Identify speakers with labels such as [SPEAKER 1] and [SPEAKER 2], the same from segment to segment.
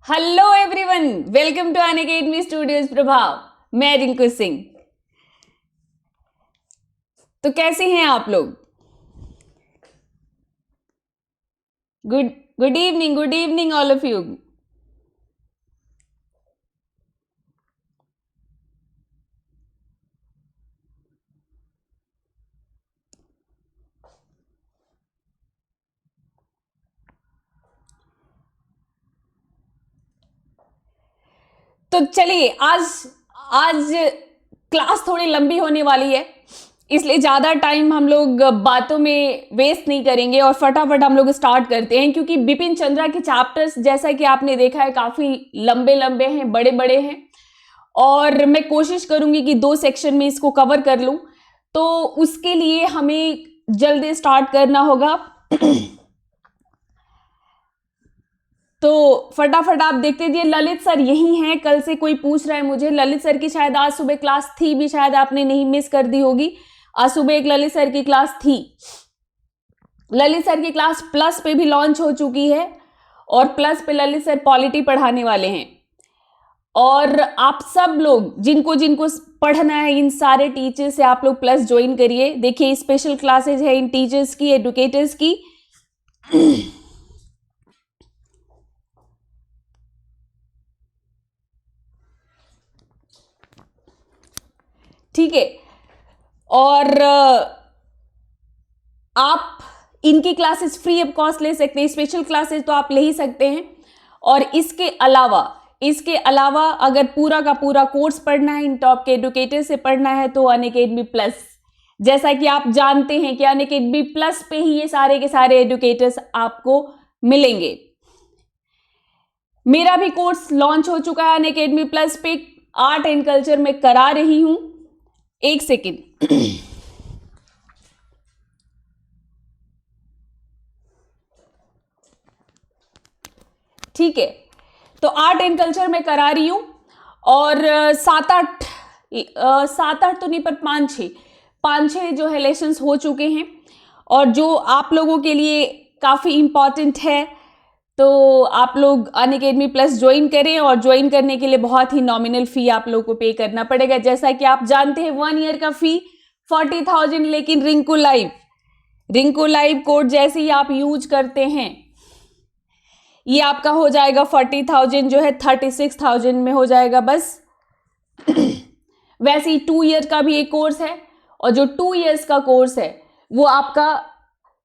[SPEAKER 1] Hello everyone, welcome to Unacademy studios Prabhav. मैं रिंकू सिंह। तो कैसे हैं आप लोग? Good evening all of you. तो चलिए आज आज क्लास थोड़ी लंबी होने वाली है, इसलिए ज़्यादा टाइम हम लोग बातों में वेस्ट नहीं करेंगे और फटाफट हम लोग स्टार्ट करते हैं। क्योंकि बिपिन चंद्रा के चैप्टर्स जैसा कि आपने देखा है काफ़ी लंबे लंबे हैं, बड़े बड़े हैं और मैं कोशिश करूंगी कि 2 सेक्शन में इसको कवर कर लूं। तो उसके लिए हमें जल्दी स्टार्ट करना होगा। तो फटाफट आप देखते जाइए। ललित सर यही हैं, कल से कोई पूछ रहा है मुझे। ललित सर की शायद आज सुबह क्लास थी भी, शायद आपने नहीं मिस कर दी होगी। आज सुबह एक ललित सर की क्लास थी। ललित सर की क्लास प्लस पे भी लॉन्च हो चुकी है और प्लस पे ललित सर पॉलिटी पढ़ाने वाले हैं। और आप सब लोग जिनको जिनको पढ़ना है, इन सारे टीचर्स से आप लोग प्लस ज्वाइन करिए। देखिए स्पेशल क्लासेज है इन टीचर्स की, एडुकेटर्स की। ठीक है, और आप इनकी क्लासेस फ्री ऑफ कॉस्ट ले सकते हैं। स्पेशल क्लासेस तो आप ले ही सकते हैं। और इसके अलावा अगर पूरा का पूरा कोर्स पढ़ना है, इन टॉप के एडुकेटर से पढ़ना है, तो अनअकैडमी प्लस, जैसा कि आप जानते हैं कि अनअकैडमी प्लस पे ही ये सारे के सारे एडुकेटर्स आपको मिलेंगे। मेरा भी कोर्स लॉन्च हो चुका है अनअकैडमी प्लस पे। आर्ट एंड कल्चर में करा रही हूं। एक सेकेंड। ठीक है, तो आर्ट एंड कल्चर में करा रही हूं और 7-8 तो नहीं पर 5-6 जो है लेसन्स हो चुके हैं और जो आप लोगों के लिए काफ़ी इंपॉर्टेंट है। तो आप लोग अनअकैडमी प्लस ज्वाइन करें और ज्वाइन करने के लिए बहुत ही नॉमिनल फी आप लोगों को पे करना पड़ेगा। जैसा कि आप जानते हैं 1 ईयर का फी 40,000, लेकिन रिंकू लाइव कोड जैसे ही आप यूज करते हैं ये आपका हो जाएगा 40,000 जो है 36,000 में हो जाएगा बस। वैसे ही 2 ईयर का भी एक कोर्स है और जो 2 ईयर्स का कोर्स है वो आपका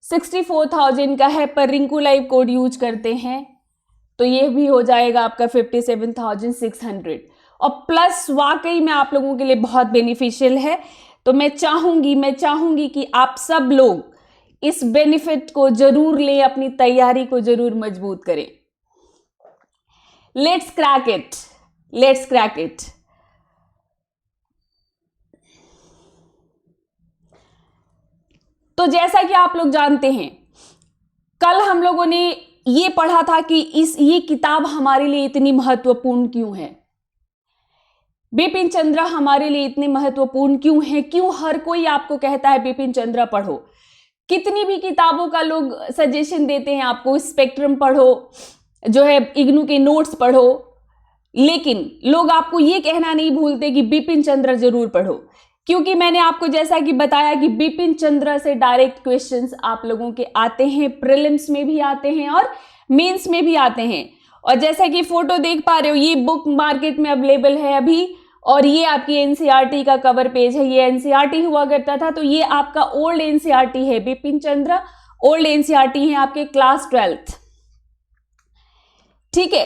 [SPEAKER 1] 64,000 का है, पर रिंकू लाइव कोड यूज करते हैं तो ये भी हो जाएगा आपका 57,600। और प्लस वाकई में आप लोगों के लिए बहुत बेनिफिशियल है। तो मैं चाहूंगी कि आप सब लोग इस बेनिफिट को जरूर लें, अपनी तैयारी को जरूर मजबूत करें। Let's crack it. तो जैसा कि आप लोग जानते हैं, कल हम लोगों ने ये पढ़ा था कि ये किताब हमारे लिए इतनी महत्वपूर्ण क्यों है। बिपिन चंद्रा हमारे लिए इतने महत्वपूर्ण क्यों है, क्यों हर कोई आपको कहता है बिपिन चंद्रा पढ़ो। कितनी भी किताबों का लोग सजेशन देते हैं आपको, स्पेक्ट्रम पढ़ो, जो है इग्नू के नोट्स पढ़ो, लेकिन लोग आपको ये कहना नहीं भूलते कि बिपिन चंद्रा जरूर पढ़ो। क्योंकि मैंने आपको जैसा कि बताया कि बिपिन चंद्रा से डायरेक्ट क्वेश्चंस आप लोगों के आते हैं, प्रीलिम्स में भी आते हैं और मेंस में भी आते हैं। और जैसा कि फोटो देख पा रहे हो, ये बुक मार्केट में अवेलेबल है अभी और ये आपकी एनसीईआरटी का कवर पेज है। ये एनसीईआरटी हुआ करता था, तो ये आपका ओल्ड एनसीईआरटी है। बिपिन चंद्रा ओल्ड एनसीईआरटी है आपके क्लास 12th। ठीक है,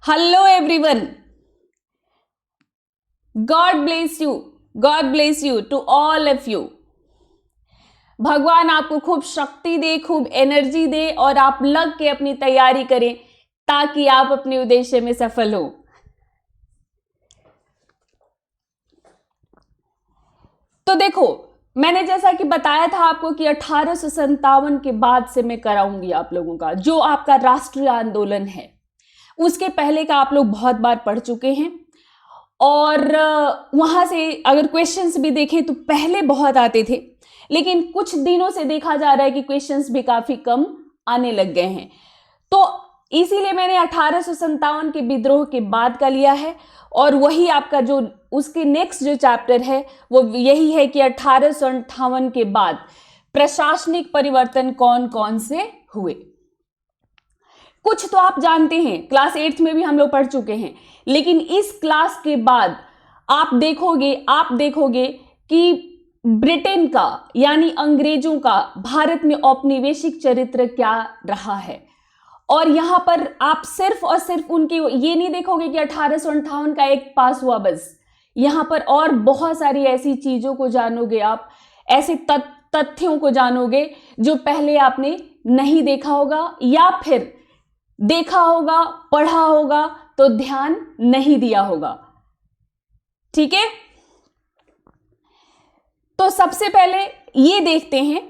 [SPEAKER 1] hello everyone, god bless you to all of you. भगवान आपको खूब शक्ति दे, खूब एनर्जी दे और आप लग के अपनी तैयारी करें ताकि आप अपने उद्देश्य में सफल हो। तो देखो, मैंने जैसा कि बताया था आपको कि 1857 के बाद से मैं कराऊंगी आप लोगों का जो आपका राष्ट्रीय आंदोलन है। उसके पहले का आप लोग बहुत बार पढ़ चुके हैं और वहां से अगर क्वेश्चंस भी देखें तो पहले बहुत आते थे, लेकिन कुछ दिनों से देखा जा रहा है कि क्वेश्चंस भी काफी कम आने लग गए हैं। तो इसीलिए मैंने 1857 के विद्रोह के बाद का लिया है, और वही आपका जो उसके नेक्स्ट जो चैप्टर है वो यही है कि 1858 के बाद प्रशासनिक परिवर्तन कौन कौन से हुए। कुछ तो आप जानते हैं, क्लास 8th में भी हम लोग पढ़ चुके हैं, लेकिन इस क्लास के बाद आप देखोगे कि ब्रिटेन का यानी अंग्रेजों का भारत में औपनिवेशिक चरित्र क्या रहा है। और यहां पर आप सिर्फ और सिर्फ उनके ये नहीं देखोगे कि 1858 का एक्ट पास हुआ बस, यहां पर और बहुत सारी ऐसी चीजों को जानोगे आप, ऐसे तथ्यों को जानोगे जो पहले आपने नहीं देखा होगा, या फिर देखा होगा, पढ़ा होगा तो ध्यान नहीं दिया होगा। ठीक है, तो सबसे पहले ये देखते हैं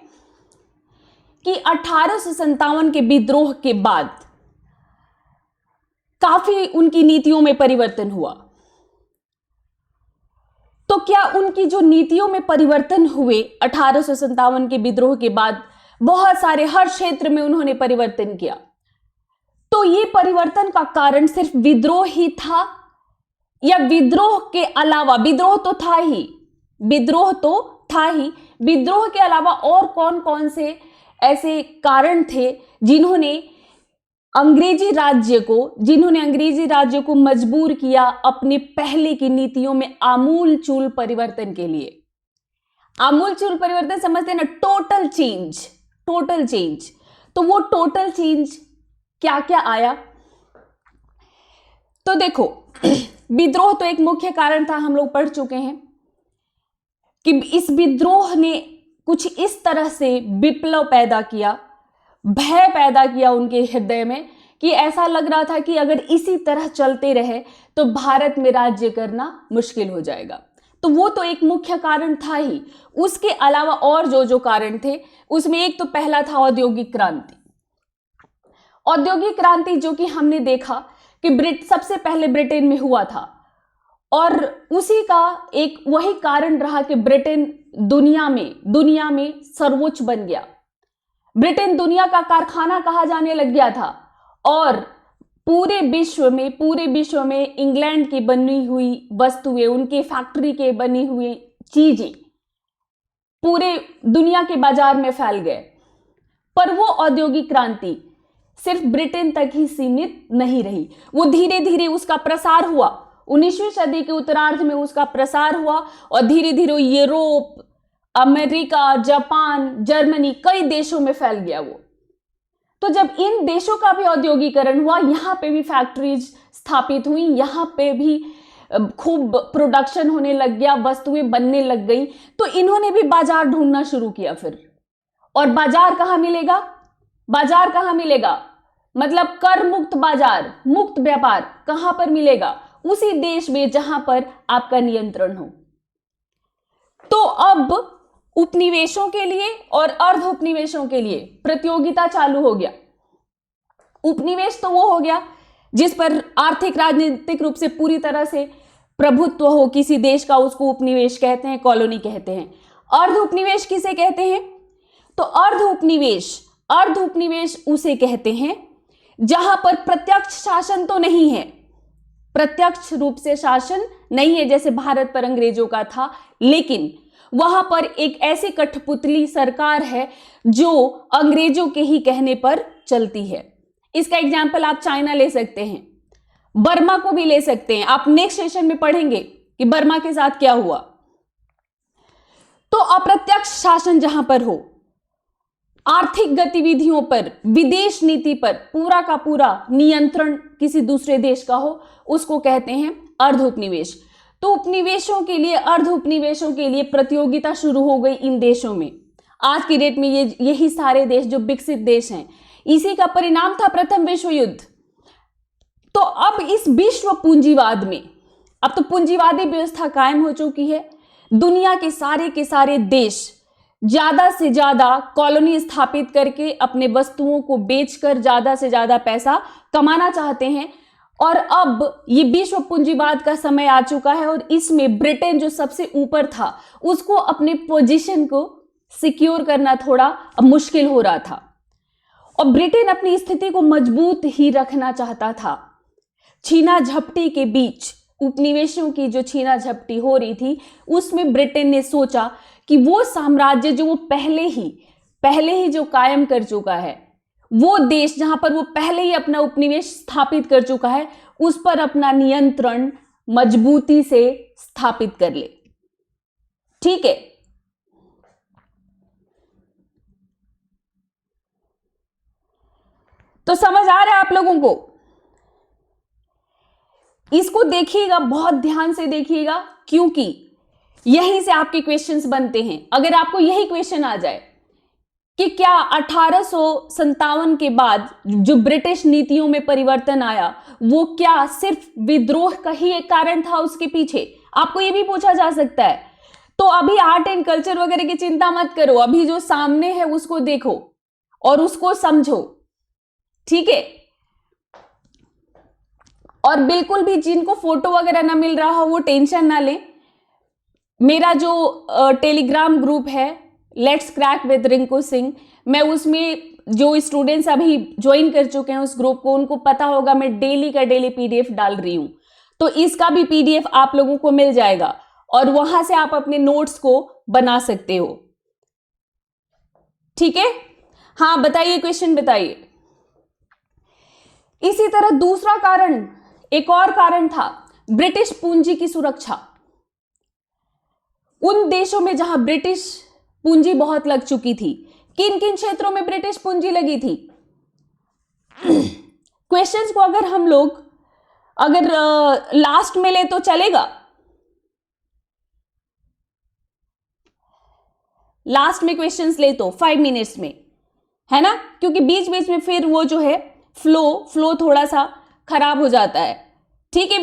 [SPEAKER 1] कि 1857 के विद्रोह के बाद काफी उनकी नीतियों में परिवर्तन हुआ। तो क्या उनकी जो नीतियों में परिवर्तन हुए 1857 के विद्रोह के बाद, बहुत सारे हर क्षेत्र में उन्होंने परिवर्तन किया, तो ये परिवर्तन का कारण सिर्फ विद्रोह ही था, या विद्रोह के अलावा, विद्रोह तो था ही, विद्रोह के अलावा और कौन कौन से ऐसे कारण थे जिन्होंने अंग्रेजी राज्य को मजबूर किया अपने पहले की नीतियों में आमूलचूल परिवर्तन के लिए। आमूलचूल परिवर्तन समझते हैं ना, टोटल चेंज। तो वो टोटल चेंज क्या क्या आया, तो देखो विद्रोह तो एक मुख्य कारण था, हम लोग पढ़ चुके हैं कि इस विद्रोह ने कुछ इस तरह से विप्लव पैदा किया, भय पैदा किया उनके हृदय में, कि ऐसा लग रहा था कि अगर इसी तरह चलते रहे तो भारत में राज्य करना मुश्किल हो जाएगा। तो वो तो एक मुख्य कारण था ही। उसके अलावा और जो कारण थे उसमें एक तो पहला था औद्योगिक क्रांति, जो कि हमने देखा कि सबसे पहले ब्रिटेन में हुआ था, और उसी का एक वही कारण रहा कि ब्रिटेन दुनिया में सर्वोच्च बन गया। ब्रिटेन दुनिया का कारखाना कहा जाने लग गया था, और पूरे विश्व में इंग्लैंड की बनी हुई वस्तुएं, उनके फैक्ट्री के बनी हुई चीजें पूरे दुनिया के बाजार में फैल गए। पर वो औद्योगिक क्रांति सिर्फ ब्रिटेन तक ही सीमित नहीं रही, वो धीरे धीरे उसका प्रसार हुआ। 19वीं सदी के उत्तरार्ध में उसका प्रसार हुआ, और धीरे धीरे यूरोप, अमेरिका, जापान, जर्मनी, कई देशों में फैल गया वो। तो जब इन देशों का भी औद्योगिकरण हुआ, यहाँ पे भी फैक्ट्रीज स्थापित हुई, यहाँ पे भी खूब प्रोडक्शन होने लग गया, वस्तुएं बनने लग गई, तो इन्होंने भी बाजार ढूंढना शुरू किया फिर। और बाजार कहाँ मिलेगा? मतलब कर मुक्त बाजार, मुक्त व्यापार कहां पर मिलेगा? उसी देश में जहां पर आपका नियंत्रण हो। तो अब उपनिवेशों के लिए और अर्ध उपनिवेशों के लिए प्रतियोगिता चालू हो गया। उपनिवेश तो वो हो गया जिस पर आर्थिक राजनीतिक रूप से पूरी तरह से प्रभुत्व हो किसी देश का, उसको उपनिवेश कहते हैं, कॉलोनी कहते हैं। अर्ध उपनिवेश किसे कहते हैं? तो अर्ध उपनिवेश उसे कहते हैं जहां पर प्रत्यक्ष शासन तो नहीं है, प्रत्यक्ष रूप से शासन नहीं है जैसे भारत पर अंग्रेजों का था, लेकिन वहां पर एक ऐसी कठपुतली सरकार है जो अंग्रेजों के ही कहने पर चलती है। इसका एग्जाम्पल आप चाइना ले सकते हैं, बर्मा को भी ले सकते हैं। आप नेक्स्ट सेशन में पढ़ेंगे कि बर्मा के साथ क्या हुआ। तो अप्रत्यक्ष शासन जहां पर हो, आर्थिक गतिविधियों पर, विदेश नीति पर पूरा का पूरा नियंत्रण किसी दूसरे देश का हो, उसको कहते हैं अर्ध उपनिवेश। तो उपनिवेशों के लिए, अर्ध उपनिवेशों के लिए प्रतियोगिता शुरू हो गई इन देशों में। आज की डेट में यही सारे देश जो विकसित देश हैं, इसी का परिणाम था प्रथम विश्व युद्ध। तो अब इस विश्व पूंजीवाद में, अब तो पूंजीवादी व्यवस्था कायम हो चुकी है। दुनिया के सारे देश ज्यादा से ज्यादा कॉलोनी स्थापित करके अपने वस्तुओं को बेचकर ज्यादा से ज्यादा पैसा कमाना चाहते हैं। और अब ये विश्व पूंजीवाद का समय आ चुका है, और इसमें ब्रिटेन जो सबसे ऊपर था, उसको अपने पोजीशन को सिक्योर करना थोड़ा मुश्किल हो रहा था। और ब्रिटेन अपनी स्थिति को मजबूत ही रखना चाहता था। छीना झपटी के बीच उपनिवेशों की जो छीना झपटी हो रही थी, उसमें ब्रिटेन ने सोचा कि वो साम्राज्य जो वो पहले ही जो कायम कर चुका है, वो देश जहां पर वो पहले ही अपना उपनिवेश स्थापित कर चुका है, उस पर अपना नियंत्रण मजबूती से स्थापित कर ले। ठीक है, तो समझ आ रहा है आप लोगों को? इसको देखिएगा, बहुत ध्यान से देखिएगा, क्योंकि यहीं से आपके क्वेश्चंस बनते हैं। अगर आपको यही क्वेश्चन आ जाए कि क्या 1857 के बाद जो ब्रिटिश नीतियों में परिवर्तन आया, वो क्या सिर्फ विद्रोह का ही एक कारण था उसके पीछे, आपको ये भी पूछा जा सकता है। तो अभी आर्ट एंड कल्चर वगैरह की चिंता मत करो, अभी जो सामने है उसको देखो और उसको समझो। ठीक है, और बिल्कुल भी जिनको फोटो वगैरह ना मिल रहा हो वो टेंशन ना लें। मेरा जो टेलीग्राम ग्रुप है let's crack with Rinku Singh, मैं उसमें जो स्टूडेंट्स अभी ज्वाइन कर चुके हैं उस ग्रुप को, उनको पता होगा मैं डेली का डेली पीडीएफ डाल रही हूं, तो इसका भी पीडीएफ आप लोगों को मिल जाएगा और वहां से आप अपने नोट्स को बना सकते हो। ठीक है, हाँ बताइए, क्वेश्चन बताइए। इसी तरह दूसरा कारण, एक और कारण था ब्रिटिश पूंजी की सुरक्षा। उन देशों में जहां ब्रिटिश पूंजी बहुत लग चुकी थी, किन किन क्षेत्रों में ब्रिटिश पूंजी लगी थी? क्वेश्चंस को अगर हम लोग लास्ट में ले तो चलेगा, लास्ट में क्वेश्चंस ले तो 5 मिनट्स में, है ना, क्योंकि बीच बीच में फिर वो जो है फ्लो थोड़ा सा खराब हो जाता है। ठीक है,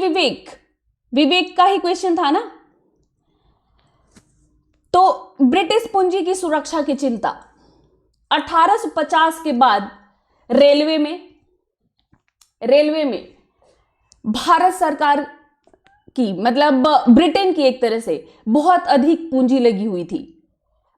[SPEAKER 1] विवेक का ही क्वेश्चन था ना। तो ब्रिटिश पूंजी की सुरक्षा की चिंता, 1850 के बाद रेलवे में भारत सरकार की, मतलब ब्रिटेन की एक तरह से बहुत अधिक पूंजी लगी हुई थी।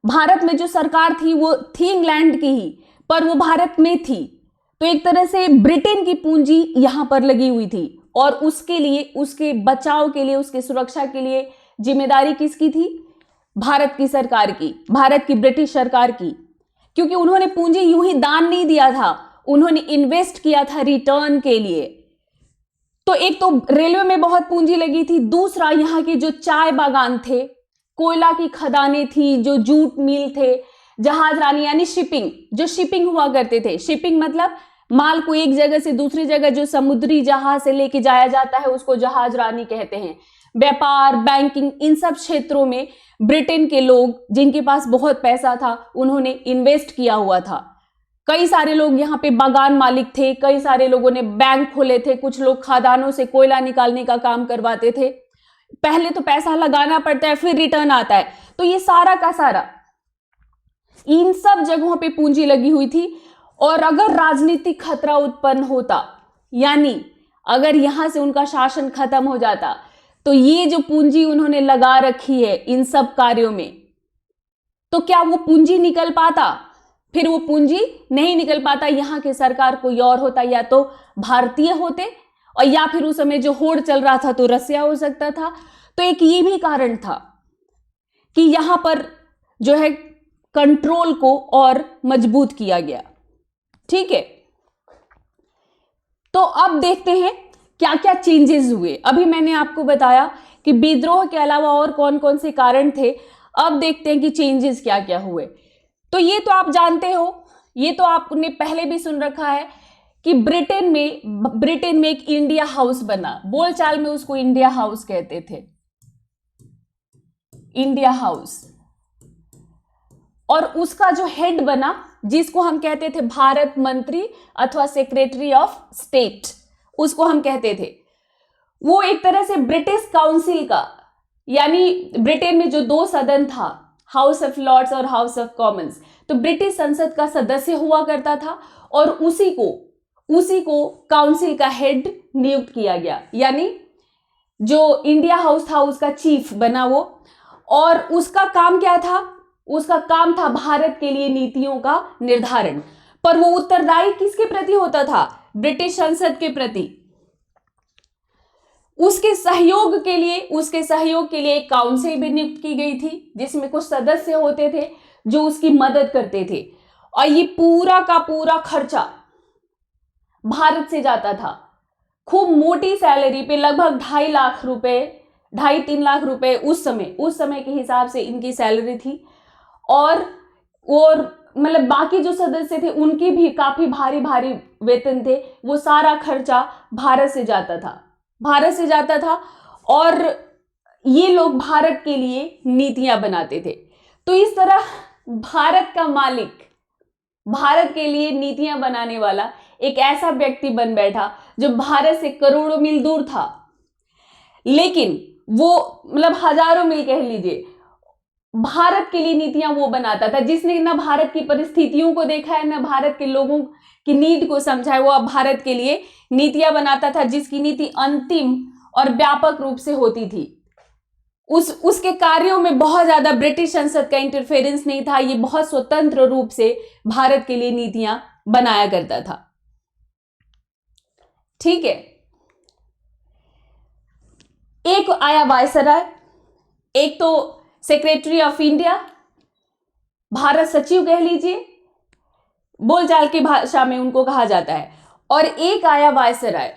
[SPEAKER 1] भारत में जो सरकार थी वो थी इंग्लैंड की ही, पर वो भारत में थी, तो एक तरह से ब्रिटेन की पूंजी यहां पर लगी हुई थी और उसके लिए, उसके बचाव के लिए, उसके सुरक्षा के लिए जिम्मेदारी किसकी थी? भारत की सरकार की, भारत की ब्रिटिश सरकार की, क्योंकि उन्होंने पूंजी यूं ही दान नहीं दिया था, उन्होंने इन्वेस्ट किया था रिटर्न के लिए। तो एक तो रेलवे में बहुत पूंजी लगी थी, दूसरा यहाँ के जो चाय बागान थे, कोयला की खदानें थी, जो जूट मिल थे, जहाज रानी यानी शिपिंग हुआ करते थे। शिपिंग मतलब माल को एक जगह से दूसरी जगह जो समुद्री जहाज से लेके जाया जाता है उसको जहाज रानी कहते हैं। व्यापार, बैंकिंग, इन सब क्षेत्रों में ब्रिटेन के लोग जिनके पास बहुत पैसा था उन्होंने इन्वेस्ट किया हुआ था। कई सारे लोग यहाँ पे बागान मालिक थे, कई सारे लोगों ने बैंक खोले थे, कुछ लोग खदानों से कोयला निकालने का काम करवाते थे। पहले तो पैसा लगाना पड़ता है, फिर रिटर्न आता है, तो ये सारा का सारा इन सब जगहों पे पूंजी लगी हुई थी। और अगर राजनीतिक खतरा उत्पन्न होता, यानी अगर यहां से उनका शासन खत्म हो जाता, तो ये जो पूंजी उन्होंने लगा रखी है इन सब कार्यों में, तो क्या वो पूंजी निकल पाता? फिर वो पूंजी नहीं निकल पाता। यहां की सरकार कोई और होता, या तो भारतीय होते, और या फिर उस समय जो होड़ चल रहा था तो रसिया हो सकता था। तो एक ये भी कारण था कि यहां पर जो है कंट्रोल को और मजबूत किया गया। ठीक है, तो अब देखते हैं क्या क्या चेंजेस हुए। अभी मैंने आपको बताया कि विद्रोह के अलावा और कौन कौन से कारण थे, अब देखते हैं कि चेंजेस क्या क्या हुए। तो ये तो आप जानते हो, ये तो आपने पहले भी सुन रखा है कि ब्रिटेन में एक इंडिया हाउस बना, बोलचाल में उसको इंडिया हाउस कहते थे, इंडिया हाउस। और उसका जो हेड बना, जिसको हम कहते थे भारत मंत्री अथवा सेक्रेटरी ऑफ स्टेट, उसको हम कहते थे, वो एक तरह से ब्रिटिश काउंसिल का, यानी ब्रिटेन में जो 2 सदन था, हाउस ऑफ लॉर्ड्स और हाउस ऑफ कॉमन्स, तो ब्रिटिश संसद का सदस्य हुआ करता था और उसी को काउंसिल का हेड नियुक्त किया गया, यानी जो इंडिया हाउस था उसका चीफ बना वो। और उसका काम क्या था? उसका काम था भारत के लिए नीतियों का निर्धारण। पर वो उत्तरदायी किसके प्रति होता था? ब्रिटिश संसद के प्रति। उसके सहयोग के लिए एक काउंसिल भी नियुक्त की गई थी, जिसमें कुछ सदस्य होते थे जो उसकी मदद करते थे, और ये पूरा का पूरा खर्चा भारत से जाता था। खूब मोटी सैलरी पे, लगभग 2.5-3 लाख रुपए उस समय के हिसाब से इनकी सैलरी थी। और मतलब बाकी जो सदस्य थे उनके भी काफी भारी भारी वेतन थे। वो सारा खर्चा भारत से जाता था और ये लोग भारत के लिए नीतियां बनाते थे। तो इस तरह भारत का मालिक, भारत के लिए नीतियां बनाने वाला एक ऐसा व्यक्ति बन बैठा जो भारत से करोड़ों मील दूर था, लेकिन वो मतलब हजारों मील कह लीजिए, भारत के लिए नीतियां वो बनाता था। जिसने ना भारत की परिस्थितियों को देखा है, ना भारत के लोगों की नीड को समझा है, वो अब भारत के लिए नीतियां बनाता था, जिसकी नीति अंतिम और व्यापक रूप से होती थी। उसके कार्यों में बहुत ज्यादा ब्रिटिश संसद का इंटरफेरेंस नहीं था। ये बहुत स्वतंत्र रूप से भारत के लिए नीतियां बनाया करता था। ठीक है, एक आया वायसराय, एक तो सेक्रेटरी ऑफ इंडिया, भारत सचिव कह लीजिए, बोलचाल की भाषा में उनको कहा जाता है, और एक आया वायसराय।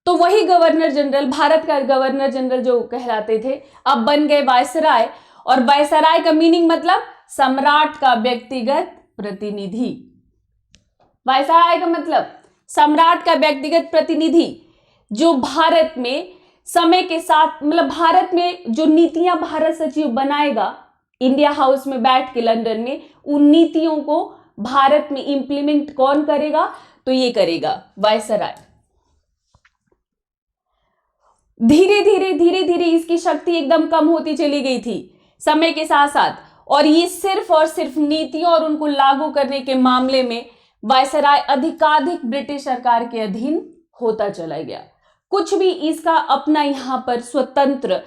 [SPEAKER 1] तो वही गवर्नर जनरल, भारत का गवर्नर जनरल जो कहलाते थे, अब बन गए वायसराय। और वायसराय का मीनिंग मतलब सम्राट का व्यक्तिगत प्रतिनिधि। वायसराय का मतलब सम्राट का व्यक्तिगत प्रतिनिधि, जो भारत में समय के साथ, मतलब भारत में जो नीतियां भारत सचिव बनाएगा इंडिया हाउस में बैठ के लंदन में, उन नीतियों को भारत में इंप्लीमेंट कौन करेगा? तो ये करेगा वायसराय। धीरे धीरे इसकी शक्ति एकदम कम होती चली गई थी समय के साथ साथ, और ये सिर्फ और सिर्फ नीतियों और उनको लागू करने के मामले में वायसराय अधिकाधिक ब्रिटिश सरकार के अधीन होता चला गया। कुछ भी इसका अपना यहां पर स्वतंत्र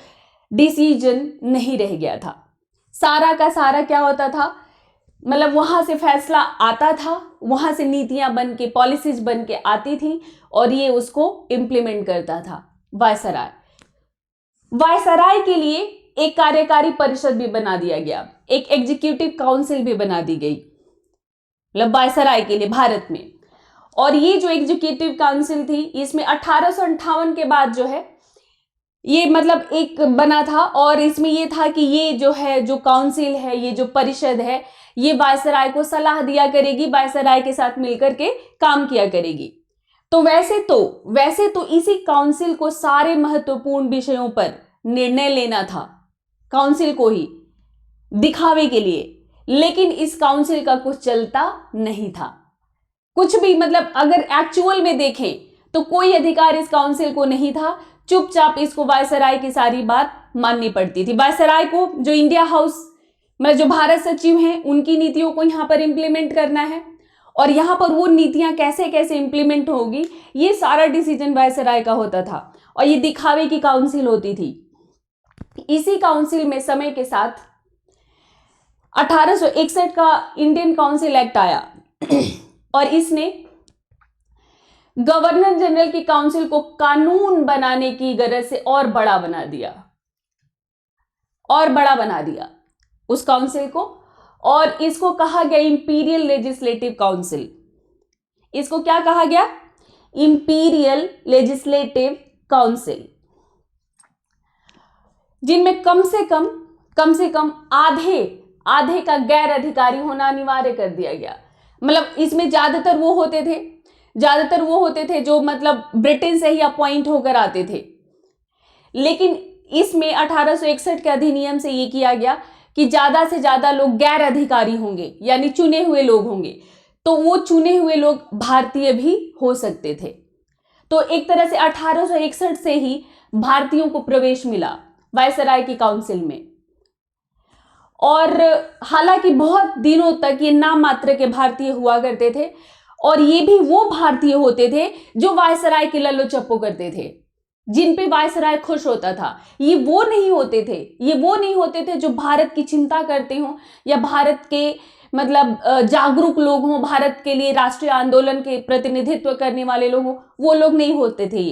[SPEAKER 1] डिसीजन नहीं रह गया था। सारा का सारा क्या होता था, मतलब वहां से फैसला आता था, वहां से नीतियां बन के, पॉलिसीज बन के आती थी, और ये उसको इम्प्लीमेंट करता था वायसराय। वायसराय के लिए एक कार्यकारी परिषद भी बना दिया गया, एक एग्जीक्यूटिव काउंसिल भी बना दी गई, मतलब वायसराय के लिए भारत में। और ये जो एग्जीक्यूटिव काउंसिल थी, इसमें 1858 के बाद जो है ये मतलब एक बना था, और इसमें ये था कि ये जो है, जो काउंसिल है, ये जो परिषद है, ये वायसराय को सलाह दिया करेगी, वायसराय के साथ मिलकर के काम किया करेगी। तो वैसे तो इसी काउंसिल को सारे महत्वपूर्ण विषयों पर निर्णय लेना था, काउंसिल को ही दिखावे के लिए, लेकिन इस काउंसिल का कुछ चलता नहीं था, कुछ भी। मतलब अगर एक्चुअल में देखें तो कोई अधिकार इस काउंसिल को नहीं था। चुपचाप इसको वायसराय की सारी बात माननी पड़ती थी। वायसराय को जो इंडिया हाउस में जो भारत सचिव हैं, उनकी नीतियों को यहाँ पर इम्प्लीमेंट करना है, और यहाँ पर वो नीतियां कैसे कैसे इम्प्लीमेंट होगी, ये सारा डिसीजन वायसराय का होता था, और ये दिखावे की काउंसिल होती थी। इसी काउंसिल में समय के साथ 1861 का इंडियन काउंसिल एक्ट आया, और इसने गवर्नर जनरल की काउंसिल को कानून बनाने की गरज से और बड़ा बना दिया उस काउंसिल को, और इसको कहा गया इंपीरियल लेजिस्लेटिव काउंसिल। इसको क्या कहा गया? इंपीरियल लेजिस्लेटिव काउंसिल, जिनमें कम से कम आधे का गैर अधिकारी होना अनिवार्य कर दिया गया। मतलब इसमें ज्यादातर वो होते थे जो मतलब ब्रिटेन से ही अपॉइंट होकर आते थे, लेकिन इसमें 1861 के अधिनियम से ये किया गया कि ज्यादा से ज्यादा लोग गैर अधिकारी होंगे, यानी चुने हुए लोग होंगे, तो वो चुने हुए लोग भारतीय भी हो सकते थे। तो एक तरह से 1861 से ही भारतीयों को प्रवेश मिला वायसराय की काउंसिल में। और हालांकि बहुत दिनों तक ये नाम मात्र के भारतीय हुआ करते थे, और ये भी वो भारतीय होते थे जो वायसराय के लल्लो चप्पो करते थे, जिन पे वायसराय खुश होता था। ये वो नहीं होते थे जो भारत की चिंता करते हों, या भारत के मतलब जागरूक लोग हों, भारत के लिए राष्ट्रीय आंदोलन के प्रतिनिधित्व करने वाले लोग हों, वो लोग नहीं होते थे।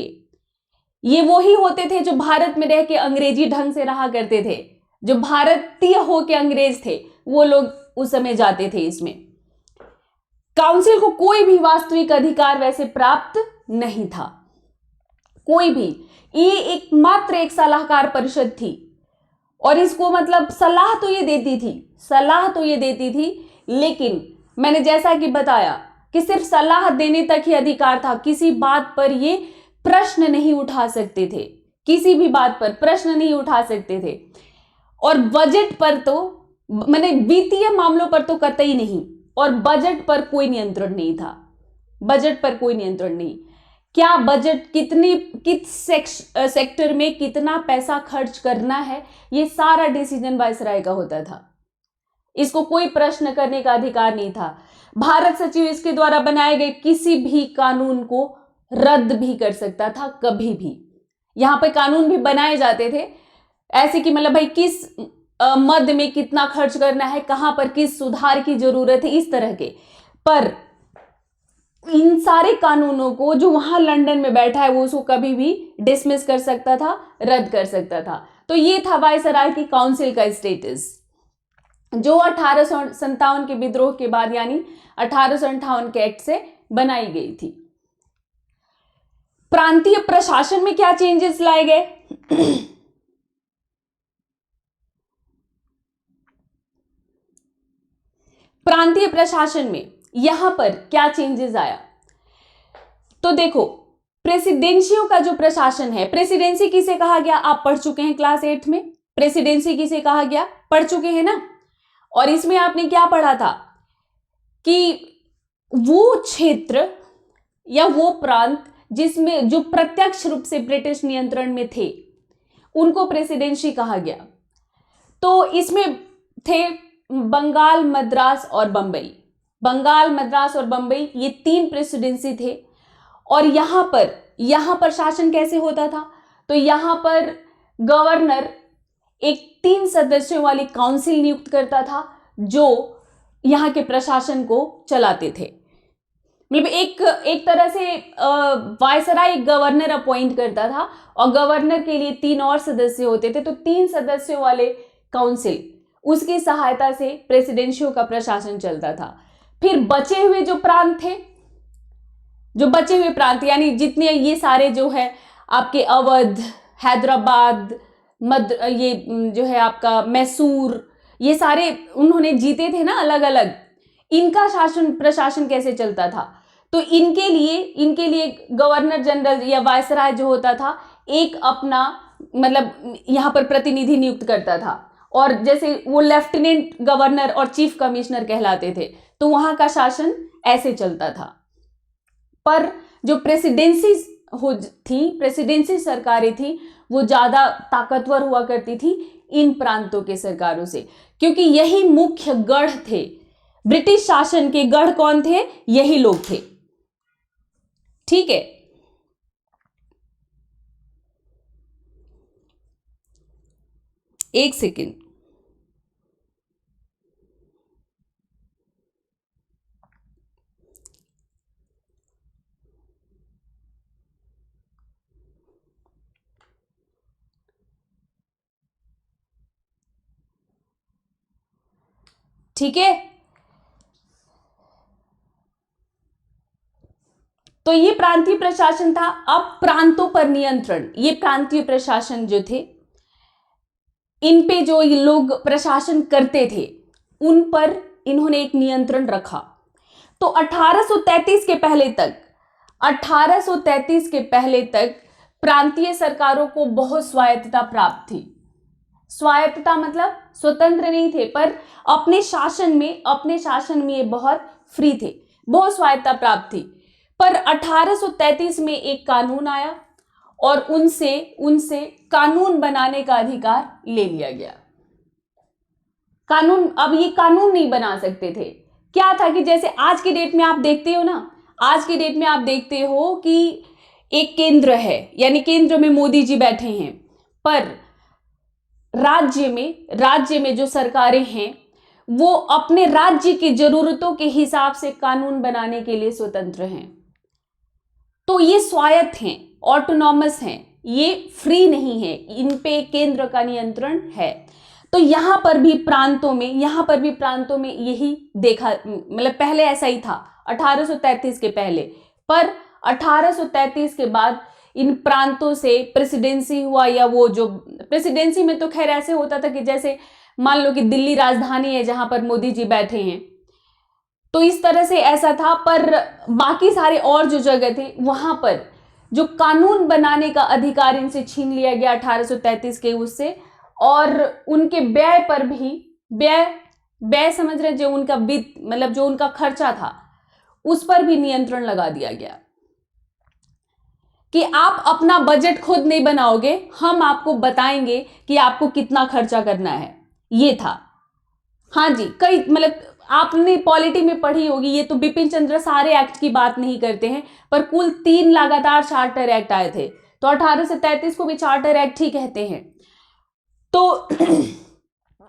[SPEAKER 1] ये वो ही होते थे जो भारत में रह के अंग्रेजी ढंग से रहा करते थे, जो भारतीय हो के अंग्रेज थे, वो लोग उस समय जाते थे इसमें। काउंसिल को कोई भी वास्तविक अधिकार वैसे प्राप्त नहीं था, कोई भी। ये एकमात्र एक सलाहकार परिषद थी और इसको मतलब सलाह तो ये देती थी, लेकिन मैंने जैसा कि बताया कि सिर्फ सलाह देने तक ही अधिकार था, किसी बात पर ये प्रश्न नहीं उठा सकते थे, किसी भी बात पर प्रश्न नहीं उठा सकते थे। और बजट पर तो मैंने वित्तीय मामलों पर तो कतई नहीं, और बजट पर कोई नियंत्रण नहीं था, बजट पर कोई नियंत्रण नहीं। क्या बजट किस सेक्टर में कितना पैसा खर्च करना है, ये सारा डिसीजन वायसराय का होता था। इसको कोई प्रश्न करने का अधिकार नहीं था। भारत सचिव इसके द्वारा बनाए गए किसी भी कानून को रद्द भी कर सकता था, कभी भी। यहां पे कानून भी बनाए जाते थे ऐसे कि मतलब भाई किस मद में कितना खर्च करना है, कहां पर किस सुधार की जरूरत है, इस तरह के। पर इन सारे कानूनों को जो वहां लंदन में बैठा है वो उसको कभी भी डिसमिस कर सकता था, रद्द कर सकता था। तो ये था वायसराय की काउंसिल का स्टेटस, जो 1857 के विद्रोह के बाद यानी 1858 के एक्ट से बनाई गई थी। प्रांतीय प्रशासन में क्या चेंजेस लाए गए? प्रांतीय प्रशासन में यहां पर क्या चेंजेस आया? तो देखो, प्रेसिडेंसियों का जो प्रशासन है, प्रेसिडेंसी किसे कहा गया? आप पढ़ चुके हैं क्लास 8 में, प्रेसिडेंसी किसे कहा गया, पढ़ चुके हैं ना। और इसमें आपने क्या पढ़ा था कि वो क्षेत्र या वो प्रांत जिसमें जो प्रत्यक्ष रूप से ब्रिटिश नियंत्रण में थे, उनको प्रेसिडेंसी कहा गया। तो इसमें थे बंगाल, मद्रास और बंबई। बंगाल, मद्रास और बंबई, ये 3 प्रेसिडेंसी थे। और यहां पर शासन कैसे होता था? तो यहां पर गवर्नर एक 3 सदस्यों वाली काउंसिल नियुक्त करता था, जो यहां के प्रशासन को चलाते थे। मतलब एक तरह से वायसराय एक गवर्नर अपॉइंट करता था, और गवर्नर के लिए 3 और सदस्य होते थे। तो 3 सदस्यों वाले काउंसिल, उसकी सहायता से प्रेसिडेंसियों का प्रशासन चलता था। फिर बचे हुए जो प्रांत थे, जो बचे हुए प्रांत यानी जितने ये सारे जो है आपके अवध, हैदराबाद, ये जो है आपका मैसूर, ये सारे उन्होंने जीते थे ना अलग अलग। इनका शासन प्रशासन कैसे चलता था? तो इनके लिए गवर्नर जनरल या वायसराय जो होता था, एक अपना मतलब यहां पर प्रतिनिधि नियुक्त करता था, और जैसे वो लेफ्टिनेंट गवर्नर और चीफ कमिश्नर कहलाते थे। तो वहां का शासन ऐसे चलता था। पर जो प्रेसिडेंसी सरकारें थी, वो ज्यादा ताकतवर हुआ करती थी इन प्रांतों के सरकारों से, क्योंकि यही मुख्य गढ़ थे। ब्रिटिश शासन के गढ़ कौन थे? यही लोग थे। ठीक है, एक सेकेंड। ठीक है, तो ये प्रांतीय प्रशासन था। अब प्रांतों पर नियंत्रण, ये प्रांतीय प्रशासन जो थे, इन पे जो ये लोग प्रशासन करते थे, उन पर इन्होंने एक नियंत्रण रखा। तो 1833 के पहले तक प्रांतीय सरकारों को बहुत स्वायत्तता प्राप्त थी। स्वायत्तता मतलब स्वतंत्र नहीं थे, पर अपने शासन में ये बहुत फ्री थे, बहुत स्वायत्तता प्राप्त थी। पर 1833 में एक कानून आया और उनसे कानून बनाने का अधिकार ले लिया गया। अब ये कानून नहीं बना सकते थे। क्या था कि जैसे आज की डेट में आप देखते हो ना, आज की डेट में आप देखते हो कि एक केंद्र है, यानी केंद्र में मोदी जी बैठे हैं, पर राज्य में जो सरकारें हैं वो अपने राज्य की जरूरतों के हिसाब से कानून बनाने के लिए स्वतंत्र हैं। तो ये स्वायत्त हैं, ऑटोनॉमस हैं, ये फ्री नहीं है, इन पे केंद्र का नियंत्रण है। तो यहां पर भी प्रांतों में यही देखा, मतलब पहले ऐसा ही था 1833 के पहले, पर 1833 के बाद इन प्रांतों से प्रेसिडेंसी हुआ, या वो जो प्रेसिडेंसी में तो खैर ऐसे होता था कि जैसे मान लो कि दिल्ली राजधानी है जहां पर मोदी जी बैठे हैं, तो इस तरह से ऐसा था। पर बाकी सारे और जो जगह थे वहां पर जो कानून बनाने का अधिकार इनसे छीन लिया गया 1833 के उससे, और उनके व्यय पर भी, व्यय समझ रहे, जो उनका वित्त, मतलब जो उनका खर्चा था उस पर भी नियंत्रण लगा दिया गया कि आप अपना बजट खुद नहीं बनाओगे, हम आपको बताएंगे कि आपको कितना खर्चा करना है। ये था। हाँ जी, कई मतलब आपने पॉलिटी में पढ़ी होगी, ये तो बिपिन चंद्र सारे एक्ट की बात नहीं करते हैं, पर कुल 3 लगातार चार्टर एक्ट आए थे, तो 1833 को भी चार्टर एक्ट ही कहते हैं। तो